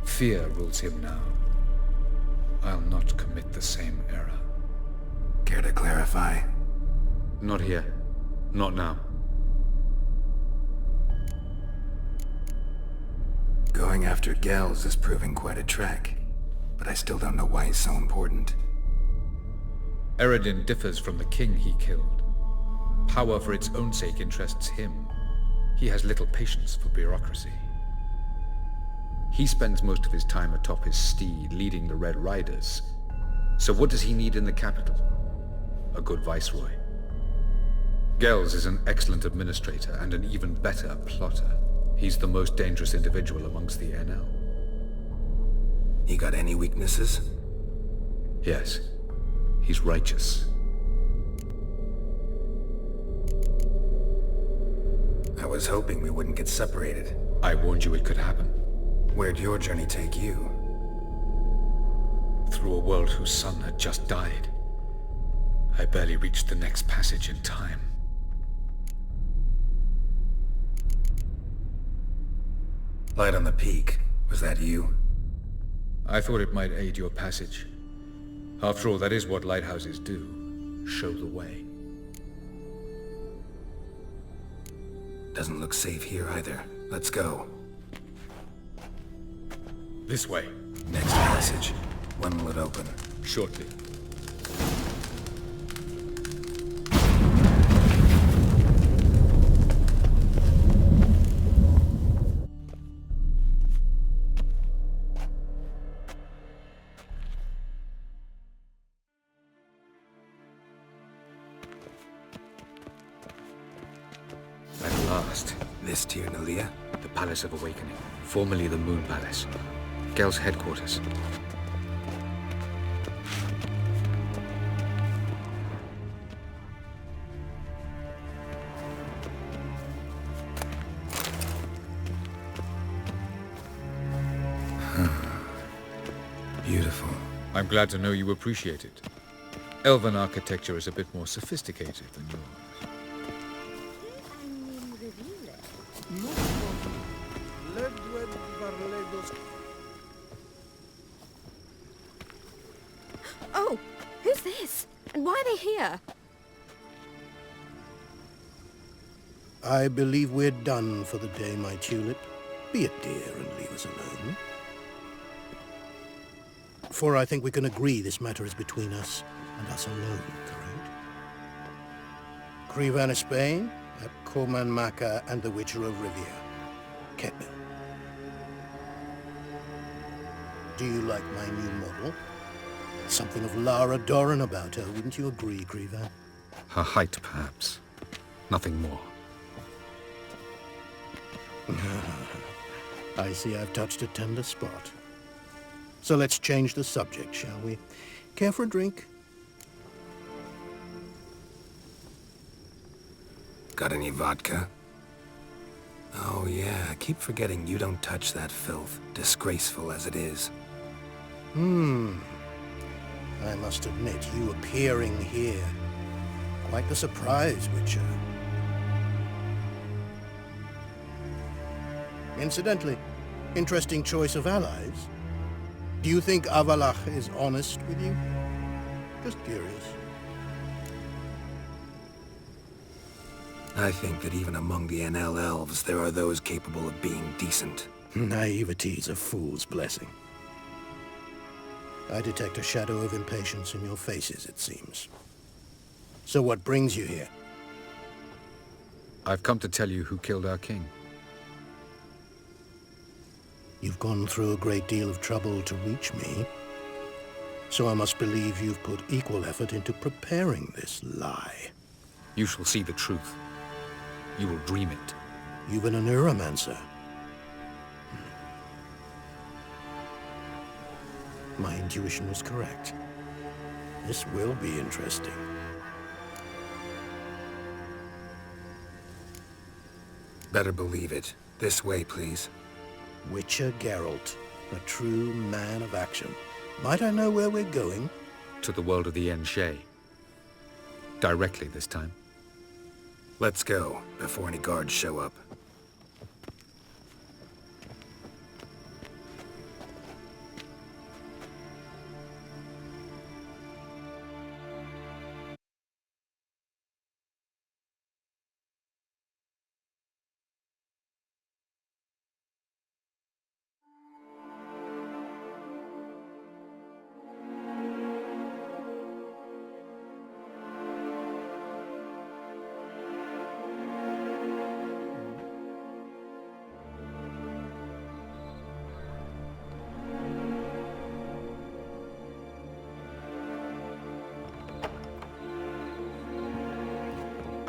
Fear rules him now. I'll not commit the same error. Care to clarify? Not here. Not now. Going after Gels is proving quite a trek, but I still don't know why he's so important. Eredin differs from the king he killed. Power for its own sake interests him. He has little patience for bureaucracy. He spends most of his time atop his steed, leading the Red Riders. So what does he need in the capital? A good viceroy. Gels is an excellent administrator and an even better plotter. He's the most dangerous individual amongst the NL. He got any weaknesses? Yes. He's righteous. I was hoping we wouldn't get separated. I warned you it could happen. Where'd your journey take you? Through a world whose son had just died. I barely reached the next passage in time. Light on the peak. Was that you? I thought it might aid your passage. After all, that is what lighthouses do. Show the way. Doesn't look safe here either. Let's go. This way. Next passage. When will it open? Shortly. This Tyr Nalia? The Palace of Awakening, formerly the Moon Palace. Gel's headquarters. Beautiful. I'm glad to know you appreciate it. Elven architecture is a bit more sophisticated than yours. Oh, who's this? And why are they here? I believe we're done for the day, my tulip. Be a dear and leave us alone. For I think we can agree this matter is between us and us alone, correct? Krivan of Spain, Koman Maka, and the Witcher of Rivia. Ketman. Do you like my new model? Something of Lara Doran about her, wouldn't you agree, Krivan? Her height, perhaps. Nothing more. I see I've touched a tender spot. So let's change the subject, shall we? Care for a drink? Got any vodka? Oh yeah, I keep forgetting you don't touch that filth, disgraceful as it is. I must admit, you appearing here, quite the surprise, Witcher. Incidentally, interesting choice of allies. Do you think Avalach is honest with you? Just curious. I think that even among the NL elves, there are those capable of being decent. Naivety's a fool's blessing. I detect a shadow of impatience in your faces, it seems. So what brings you here? I've come to tell you who killed our king. You've gone through a great deal of trouble to reach me, so I must believe you've put equal effort into preparing this lie. You shall see the truth. You will dream it. You've been a neuromancer. My intuition was correct. This will be interesting. Better believe it. This way, please. Witcher Geralt, a true man of action. Might I know where we're going? To the world of the Enshe. Directly this time. Let's go, before any guards show up.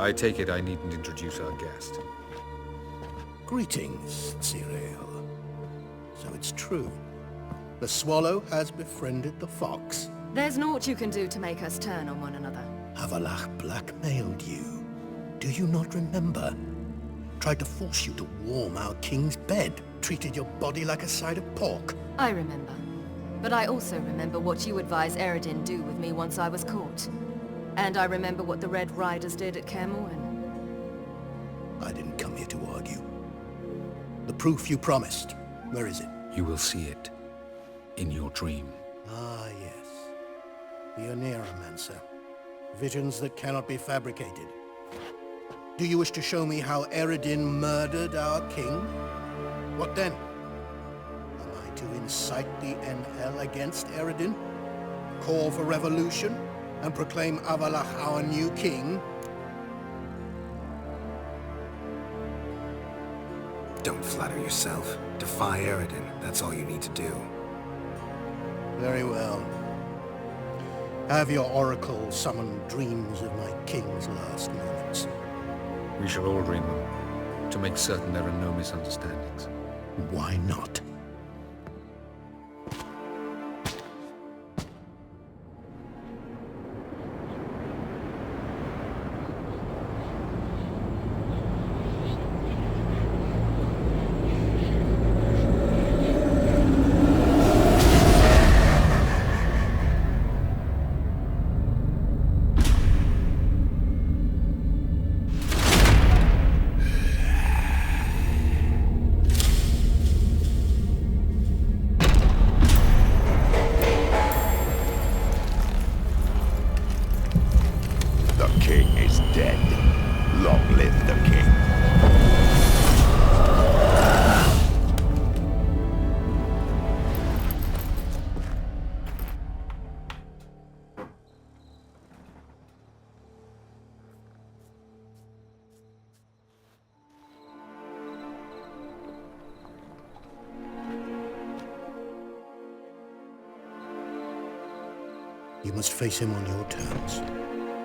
I take it I needn't introduce our guest. Greetings, Cyril. So it's true. The swallow has befriended the fox. There's naught you can do to make us turn on one another. Avalach blackmailed you. Do you not remember? Tried to force you to warm our king's bed. Treated your body like a side of pork. I remember. But I also remember what you advised Eredin do with me once I was caught. And I remember what the Red Riders did at Kaer Morhen. I didn't come here to argue. The proof you promised, where is it? You will see it. In your dream. Ah, yes. The Oneiromancer. Visions that cannot be fabricated. Do you wish to show me how Eredin murdered our king? What then? Am I to incite the NL against Eredin? Call for revolution? And proclaim Avalach our new king? Don't flatter yourself. Defy Eredin. That's all you need to do. Very well. Have your oracle summon dreams of my king's last moments. We shall all dream them, to make certain there are no misunderstandings. Why not? You must face him on your terms,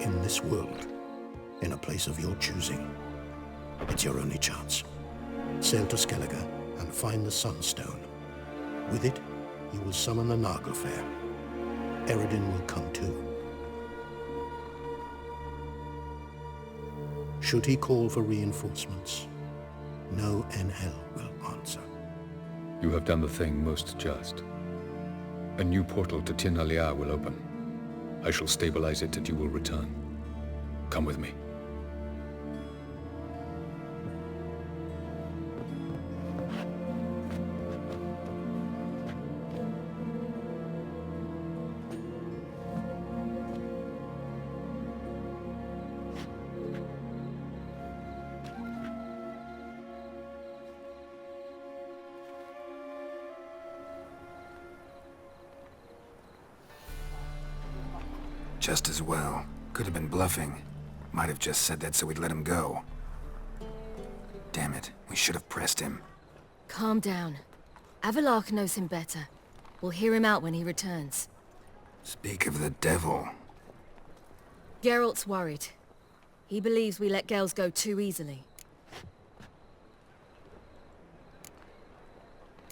in this world, in a place of your choosing. It's your only chance. Sail to Skellige and find the Sunstone. With it, you will summon the Nagelfair. Eredin will come too. Should he call for reinforcements, no NL will answer. You have done the thing most just. A new portal to Tin Alia will open. I shall stabilize it and you will return. Come with me. Just as well. Could have been bluffing. Might have just said that so we'd let him go. Damn it, we should have pressed him. Calm down. Avalark knows him better. We'll hear him out when he returns. Speak of the devil. Geralt's worried. He believes we let Gales go too easily.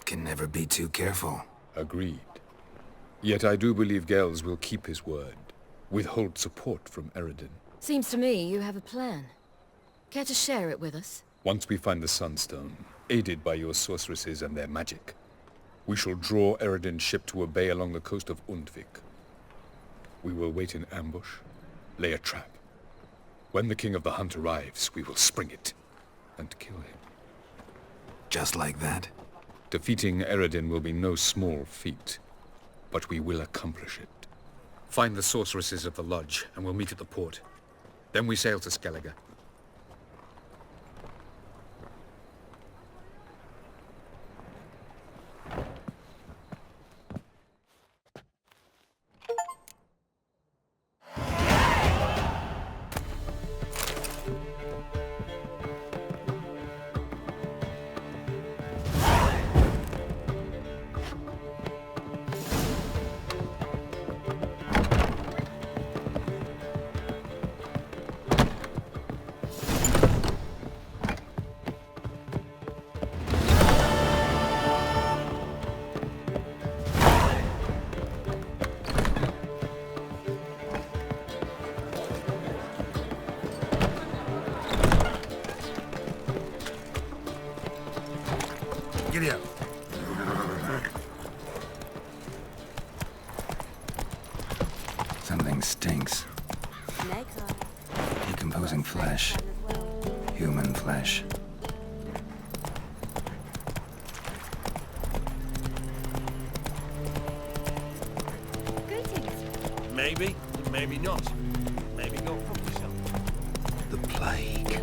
Can never be too careful. Agreed. Yet I do believe Gales will keep his word. Withhold support from Eredin. Seems to me you have a plan. Care to share it with us? Once we find the Sunstone, aided by your sorceresses and their magic, we shall draw Eredin's ship to a bay along the coast of Undvik. We will wait in ambush, lay a trap. When the King of the Hunt arrives, we will spring it and kill him. Just like that? Defeating Eredin will be no small feat, but we will accomplish it. Find the sorceresses of the lodge, and we'll meet at the port. Then we sail to Skellige. Giddy up. Something stinks. Decomposing flesh. Human flesh. Maybe, maybe not. Maybe go fuck yourself. The plague.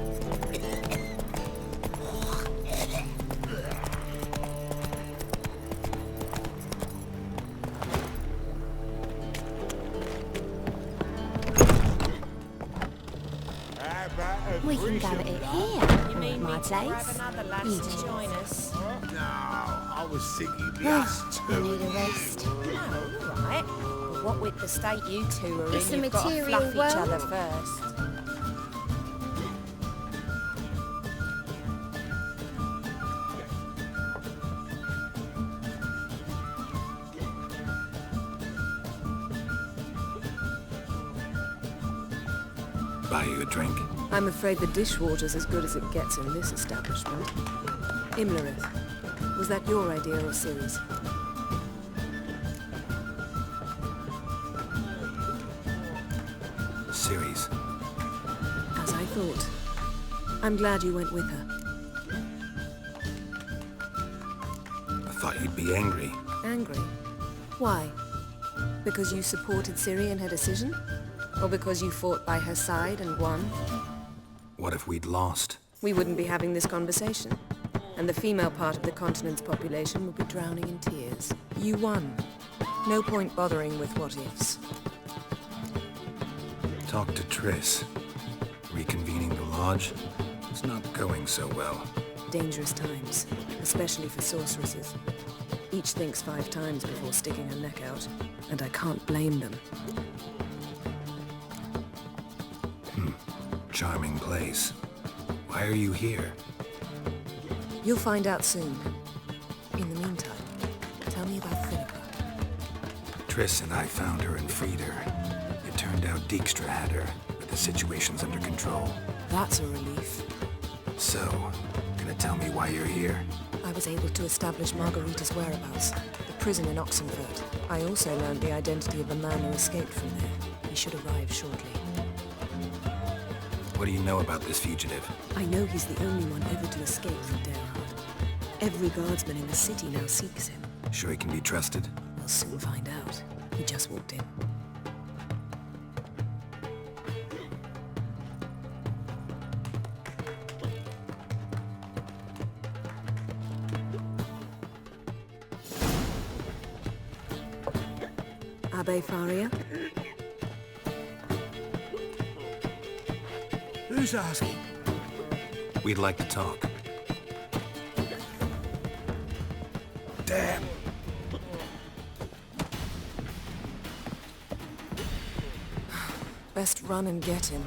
We can go at it here. You mean my me to grab place? another lass You to do. join us? No, I was thinking the us You two. need a rest. Oh, all right. But what with the state you two are It's in, a you've got to material fluff each world. other first. Buy you a drink? I'm afraid the dishwater's as good as it gets in this establishment. Imlerith, was that your idea or Ciri's? Ciri's. As I thought. I'm glad you went with her. I thought you'd be angry. Angry? Why? Because you supported Ciri in her decision? Or because you fought by her side and won? What if we'd lost? We wouldn't be having this conversation. And the female part of the continent's population would be drowning in tears. You won. No point bothering with what-ifs. Talk to Triss. Reconvening the lodge? It's not going so well. Dangerous times, especially for sorceresses. Each thinks 5 times before sticking her neck out, and I can't blame them. Charming place. Why are you here? You'll find out soon. In the meantime, tell me about Philippa. Triss and I found her and freed her. It turned out Dijkstra had her, but the situation's under control. That's a relief. So, gonna tell me why you're here? I was able to establish Margarita's whereabouts, the prison in Oxenfurt. I also learned the identity of the man who escaped from there. He should arrive shortly. What do you know about this fugitive? I know he's the only one ever to escape from Derehard. Every guardsman in the city now seeks him. Sure he can be trusted? We'll soon find out. He just walked in. Abbe Faria? Who's asking? We'd like to talk. Damn. Best run and get him.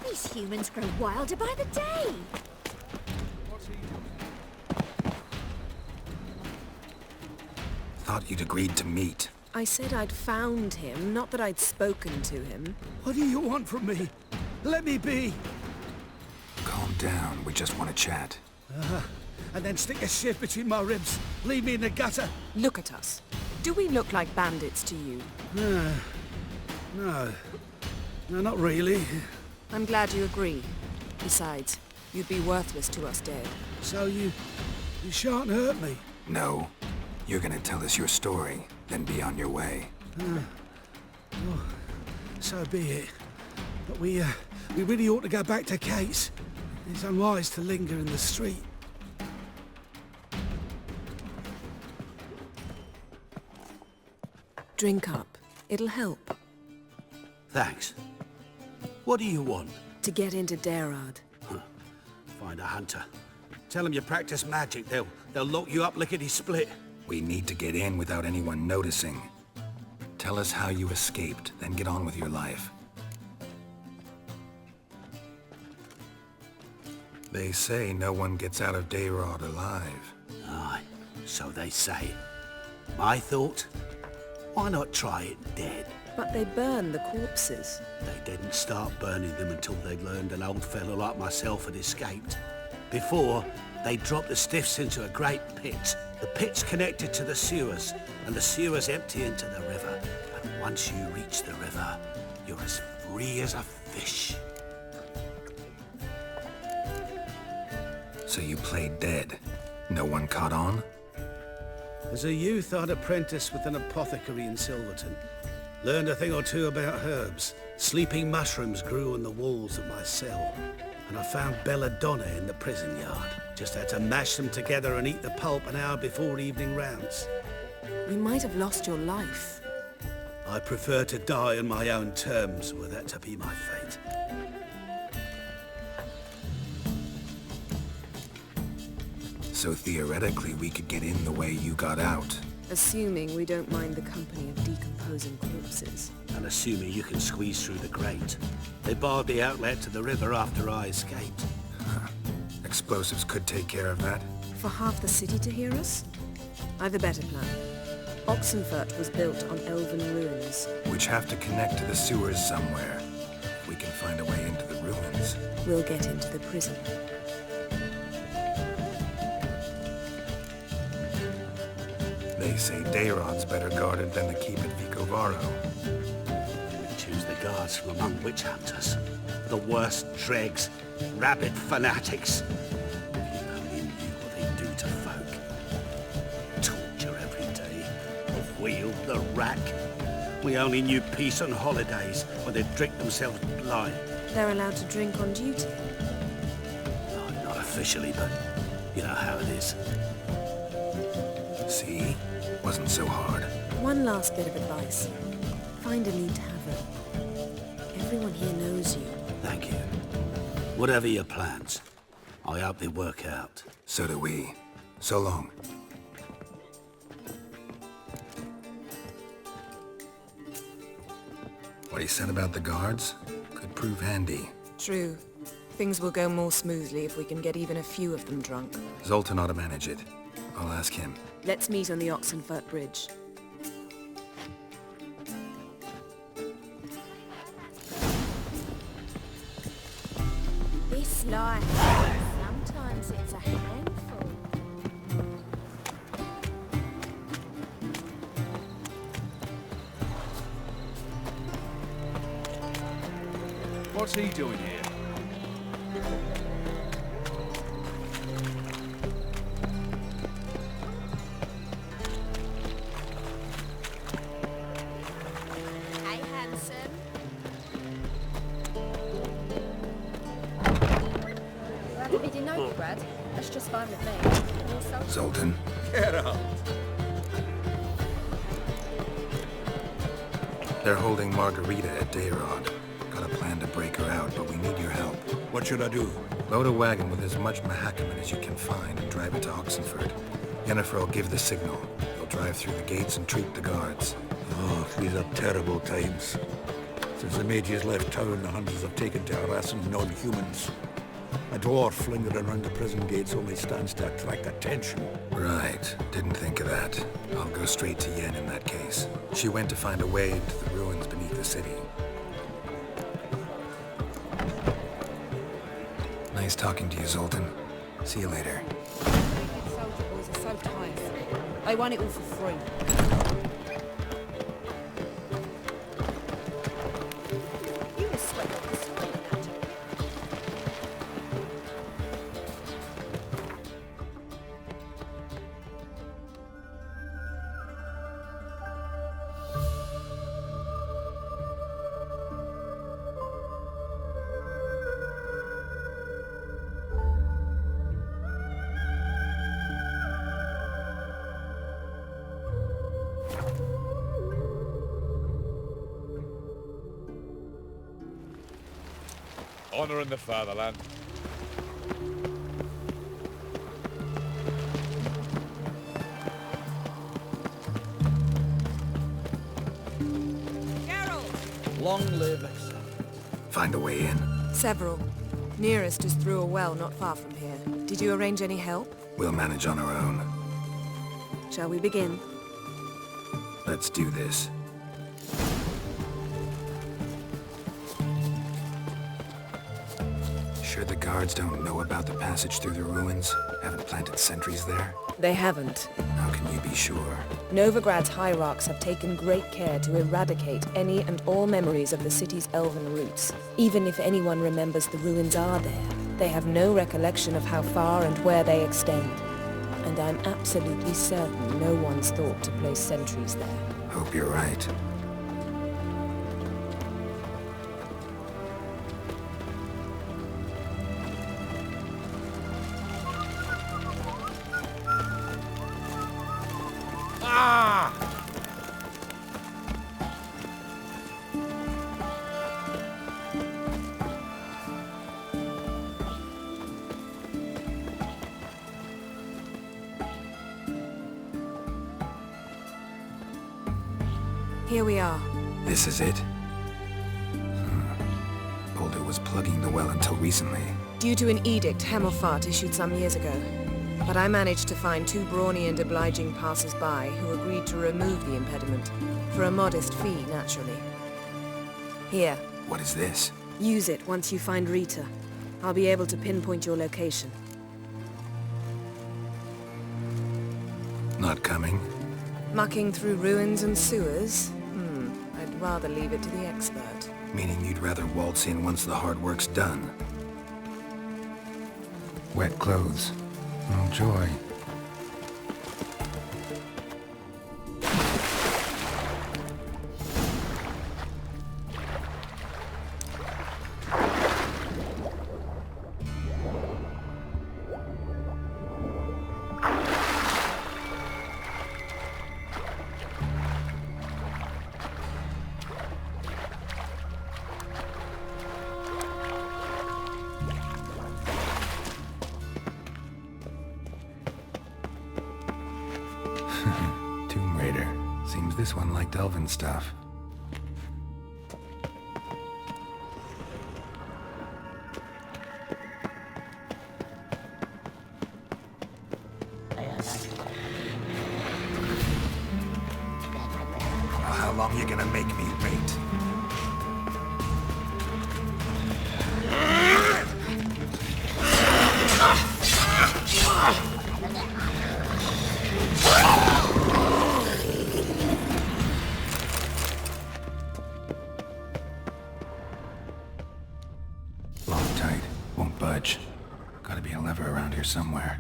These humans grow wilder by the day. Thought you'd agreed to meet. I said I'd found him, not that I'd spoken to him. What do you want from me? Let me be. Calm down, we just want to chat. And then stick a shiv between my ribs. Leave me in the gutter. Look at us. Do we look like bandits to you? No. No, not really. I'm glad you agree. Besides, you'd be worthless to us dead. So you shan't hurt me? No. You're gonna tell us your story, then be on your way. Oh, so be it. But we really ought to go back to Kate's. It's unwise to linger in the street. Drink up. It'll help. Thanks. What do you want? To get into Darad. Find a hunter. Tell them you practice magic. They'll lock you up lickety-split. We need to get in without anyone noticing. Tell us how you escaped, then get on with your life. They say no one gets out of Darad alive. Aye, so they say. My thought? Why not try it dead? But they burn the corpses. They didn't start burning them until they learned an old fellow like myself had escaped. Before, they dropped the stiffs into a great pit. The pit's connected to the sewers, and the sewers empty into the river. And once you reach the river, you're as free as a fish. So you played dead. No one caught on? As a youth, I'd apprenticed with an apothecary in Silverton. Learned a thing or two about herbs. Sleeping mushrooms grew on the walls of my cell. And I found belladonna in the prison yard. Just had to mash them together and eat the pulp an hour before evening rounds. You might have lost your life. I prefer to die on my own terms, were that to be my fate. So theoretically, we could get in the way you got out. Assuming we don't mind the company of decomposing corpses. And assuming you can squeeze through the grate. They barred the outlet to the river after I escaped. Explosives could take care of that. For half the city to hear us? I've a better plan. Oxenfurt was built on elven ruins. Which have to connect to the sewers somewhere. If we can find a way into the ruins. We'll get into the prison. They say Darod's better guarded than the keep at Vicovaro. Choose the guards from among witch hunters. The worst dregs, rabid fanatics. If you only knew what they do to folk. Torture every day. The wheel, the rack. We only knew peace on holidays when they'd drink themselves blind. They're allowed to drink on duty? Not officially, but you know how it is. See? Wasn't so hard. One last bit of advice. Find a neat tavern. Everyone here knows you. Thank you. Whatever your plans, I hope they work out. So do we. So long. What he said about the guards could prove handy. True. Things will go more smoothly if we can get even a few of them drunk. Zoltan ought to manage it. I'll ask him. Let's meet on the Oxenfurt Bridge. This life, sometimes it's a handful. What's he doing here? Hey, handsome. Glad that he didn't know you, Brad. That's just fine with me. Also, Zoltan. Get up. They're holding Margarita at Dayrod. Got a plan to break her out, but we need your help. What should I do? Load a wagon with as much Mahakaman as you can find and drive it to Oxenford. Yennefer will give the signal. They'll drive through the gates and treat the guards. Oh, these are terrible times. Since the mages left town, the hunters have taken to harassing non-humans. A dwarf lingering around the prison gates only stands to attract attention. Right. Didn't think of that. I'll go straight to Yen in that case. She went to find a way into the ruins beneath the city. Nice talking to you, Zoltan. See you later. Soldier boys are so tiresome. They want it all for free. Honor in the fatherland. Geralt! Long live. Find a way in? Several. Nearest is through a well not far from here. Did you arrange any help? We'll manage on our own. Shall we begin? Let's do this. Sure the guards don't know about the passage through the ruins? Haven't planted sentries there? They haven't. How can you be sure? Novigrad's hierarchs have taken great care to eradicate any and all memories of the city's elven roots. Even if anyone remembers the ruins are there, they have no recollection of how far and where they extend. And I'm absolutely certain no one's thought to place sentries there. Hope you're right. Here we are. This is it? Boulder was plugging the well until recently. Due to an edict Hemelfart issued some years ago. But I managed to find two brawny and obliging passers-by who agreed to remove the impediment. For a modest fee, naturally. Here. What is this? Use it once you find Rita. I'll be able to pinpoint your location. Not coming? Mucking through ruins and sewers? I'd rather leave it to the expert. Meaning you'd rather waltz in once the hard work's done. Wet clothes. Oh, joy. Tomb Raider. Seems this one liked elven stuff. Well, how long you gonna make me wait? Tight. Won't budge. Gotta be a lever around here somewhere.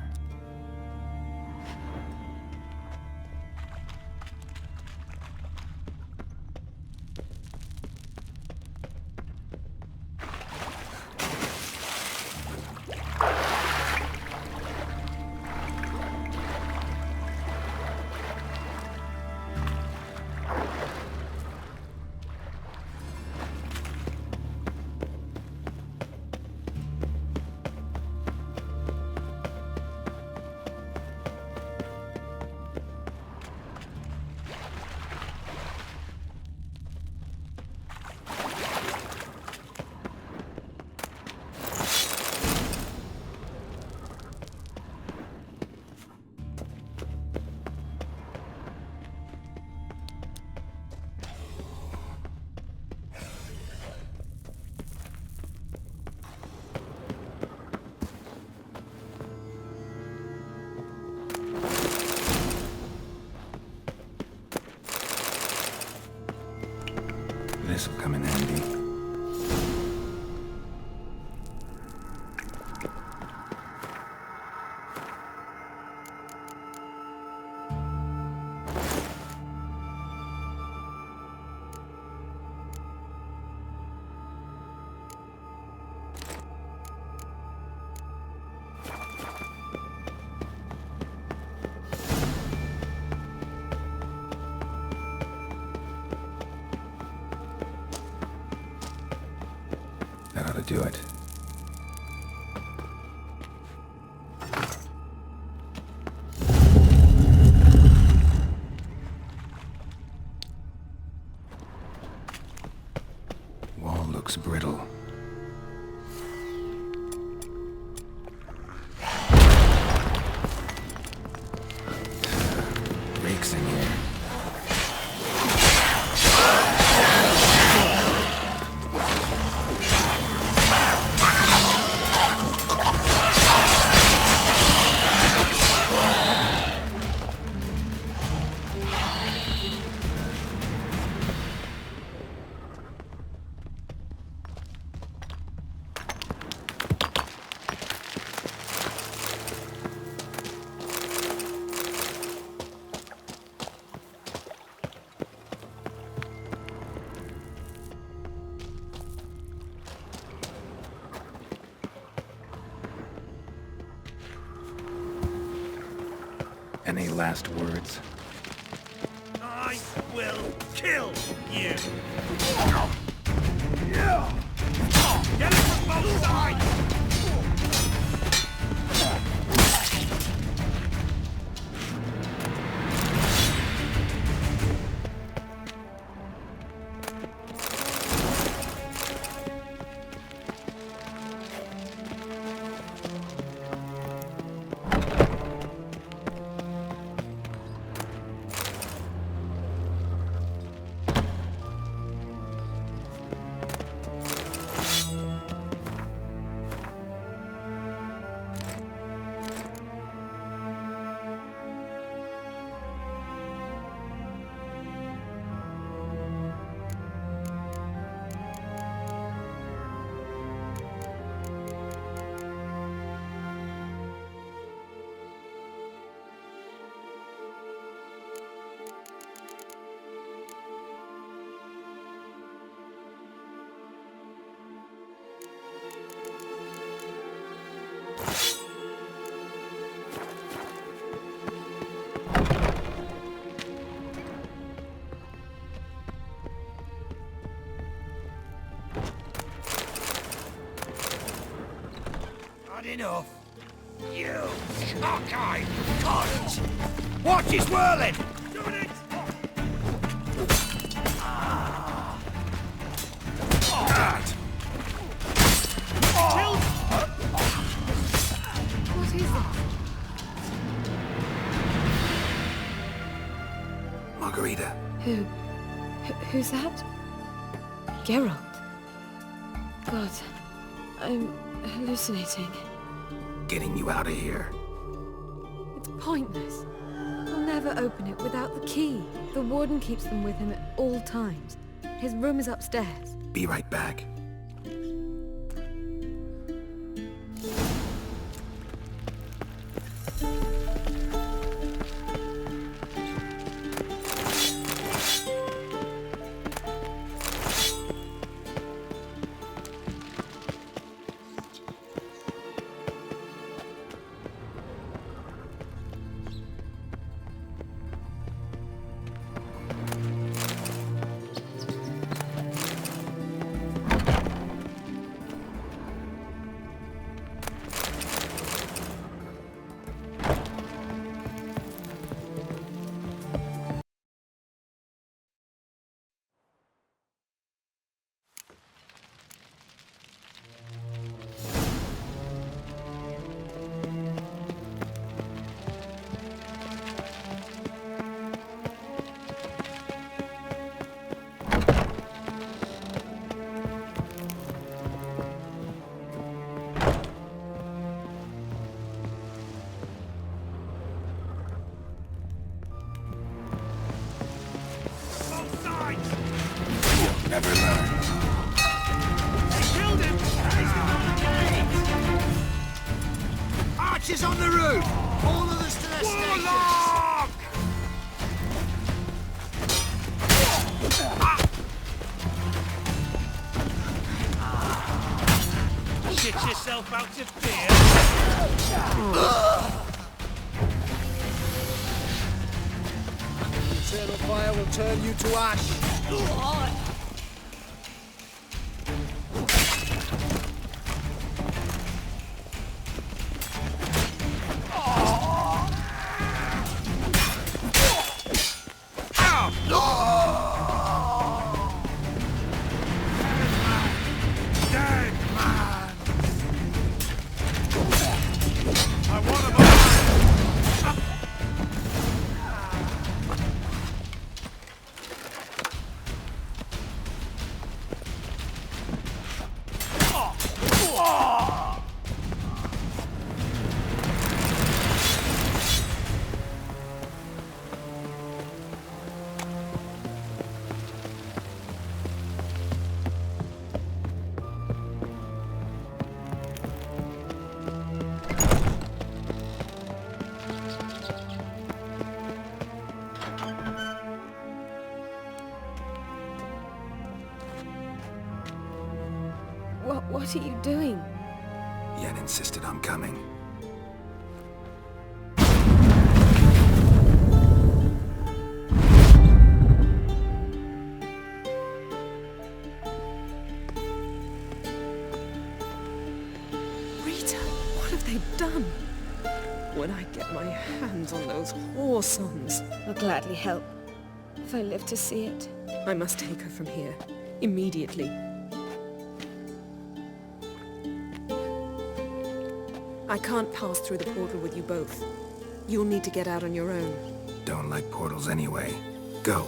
do it. Wall looks brittle. Rakes in here. Any last words? I will kill you! Get it from both sides! Enough. You cockeyed cunt! Watch his whirling! Doing it! What is it? Margarita. Who's that? Geralt. God, I'm hallucinating. Getting you out of here. It's pointless. I'll never open it without the key. The warden keeps them with him at all times. His room is upstairs. Be right back. Never learn. They killed him! Archers on the roof! All others to their stations! Shit yourself out to fear! Eternal fire will turn you to ash. What are you doing? Yen insisted on coming. Rita, what have they done? When I get my hands on those whore sons, I'll gladly help. If I live to see it, I must take her from here. Immediately. I can't pass through the portal with you both. You'll need to get out on your own. Don't like portals anyway. Go.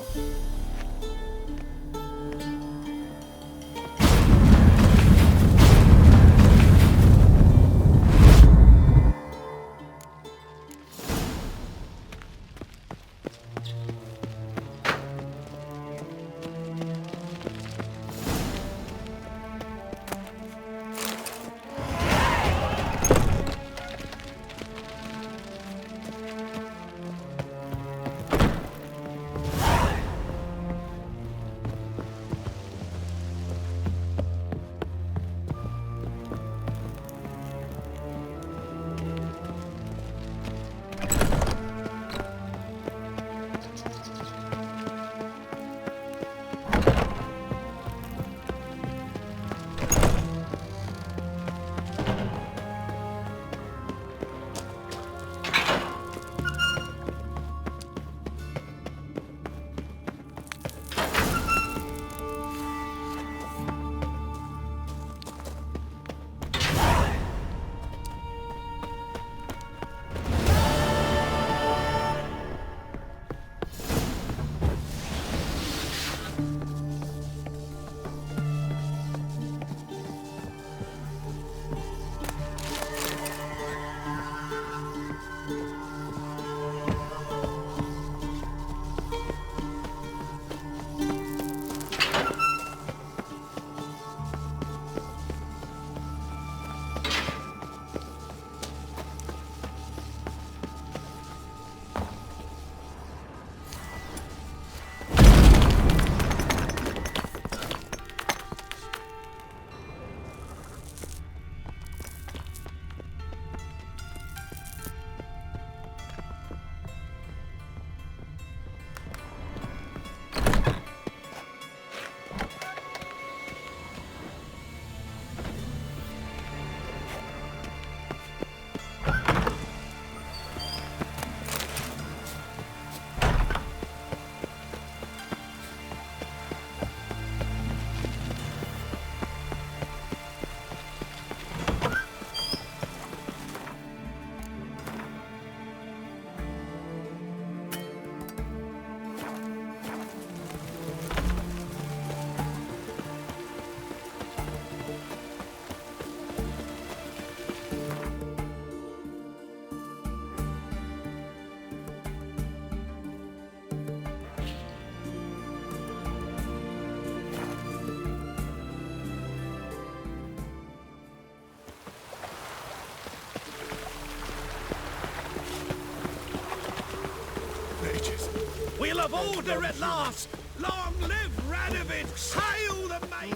We'll have order at last! Long live Radovid! Hail the mate!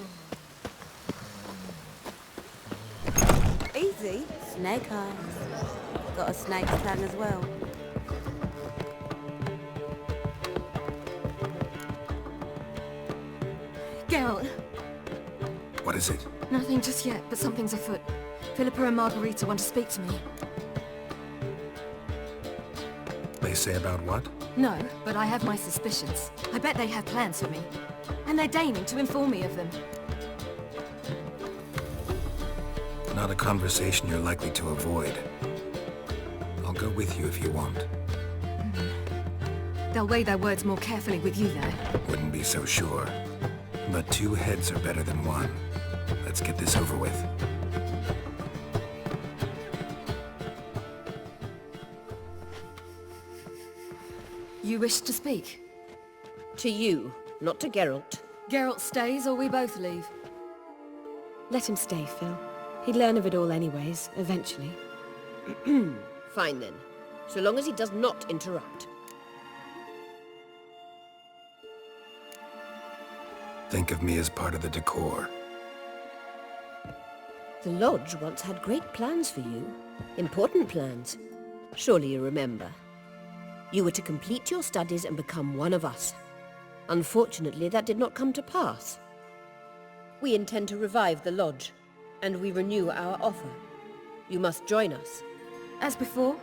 Easy. Snake eyes. Got a snake's tongue as well. Geralt. What is it? Nothing just yet, but something's afoot. Philippa and Margarita want to speak to me. They say about what? No, but I have my suspicions. I bet they have plans for me. And they're deigning to inform me of them. Not a conversation you're likely to avoid. I'll go with you if you want. They'll weigh their words more carefully with you there. Wouldn't be so sure. But 2 heads are better than 1. Let's get this over with. You wish to speak? To you, not to Geralt. Geralt stays or we both leave? Let him stay, Phil. He'd learn of it all anyways, eventually. Fine then. So long as he does not interrupt. Think of me as part of the decor. The Lodge once had great plans for you. Important plans. Surely you remember. You were to complete your studies and become one of us. Unfortunately, that did not come to pass. We intend to revive the Lodge, and we renew our offer. You must join us. As before?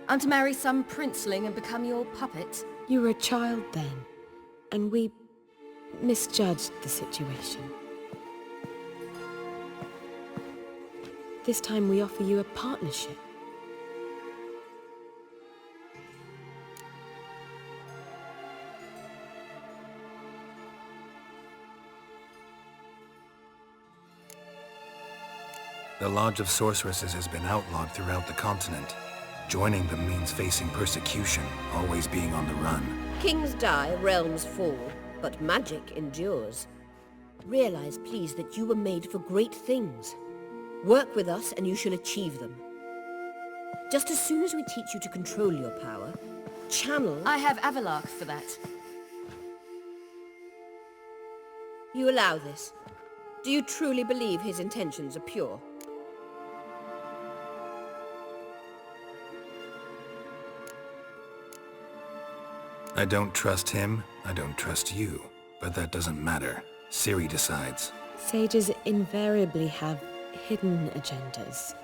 I'm to marry some princeling and become your puppet? You were a child then, and we misjudged the situation. This time we offer you a partnership. The Lodge of Sorceresses has been outlawed throughout the continent. Joining them means facing persecution, always being on the run. Kings die, realms fall, but magic endures. Realize, please, that you were made for great things. Work with us and you shall achieve them. Just as soon as we teach you to control your power, channel... I have Avalark for that. You allow this? Do you truly believe his intentions are pure? I don't trust him, I don't trust you. But that doesn't matter. Ciri decides. Sages invariably have hidden agendas.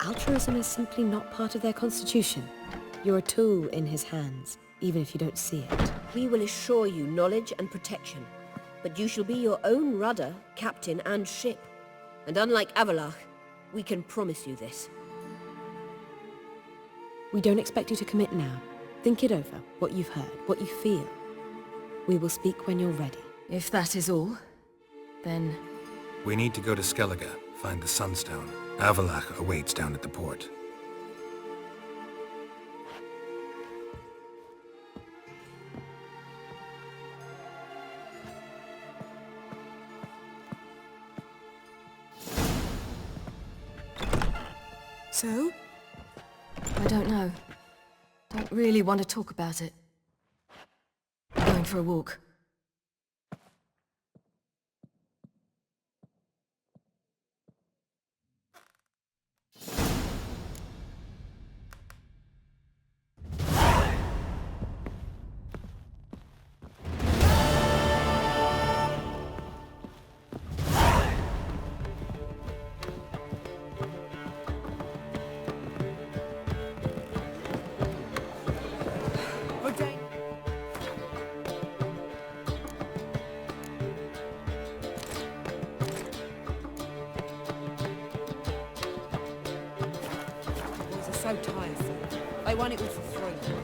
Altruism is simply not part of their constitution. You're a tool in his hands, even if you don't see it. We will assure you knowledge and protection, but you shall be your own rudder, captain, and ship. And unlike Avalark, we can promise you this. We don't expect you to commit now. Think it over, what you've heard, what you feel. We will speak when you're ready. If that is all, then... We need to go to Skellige, find the Sunstone. Avalach awaits down at the port. So? I don't know. Don't really want to talk about it. I'm going for a walk. So tiresome. They want it all for free.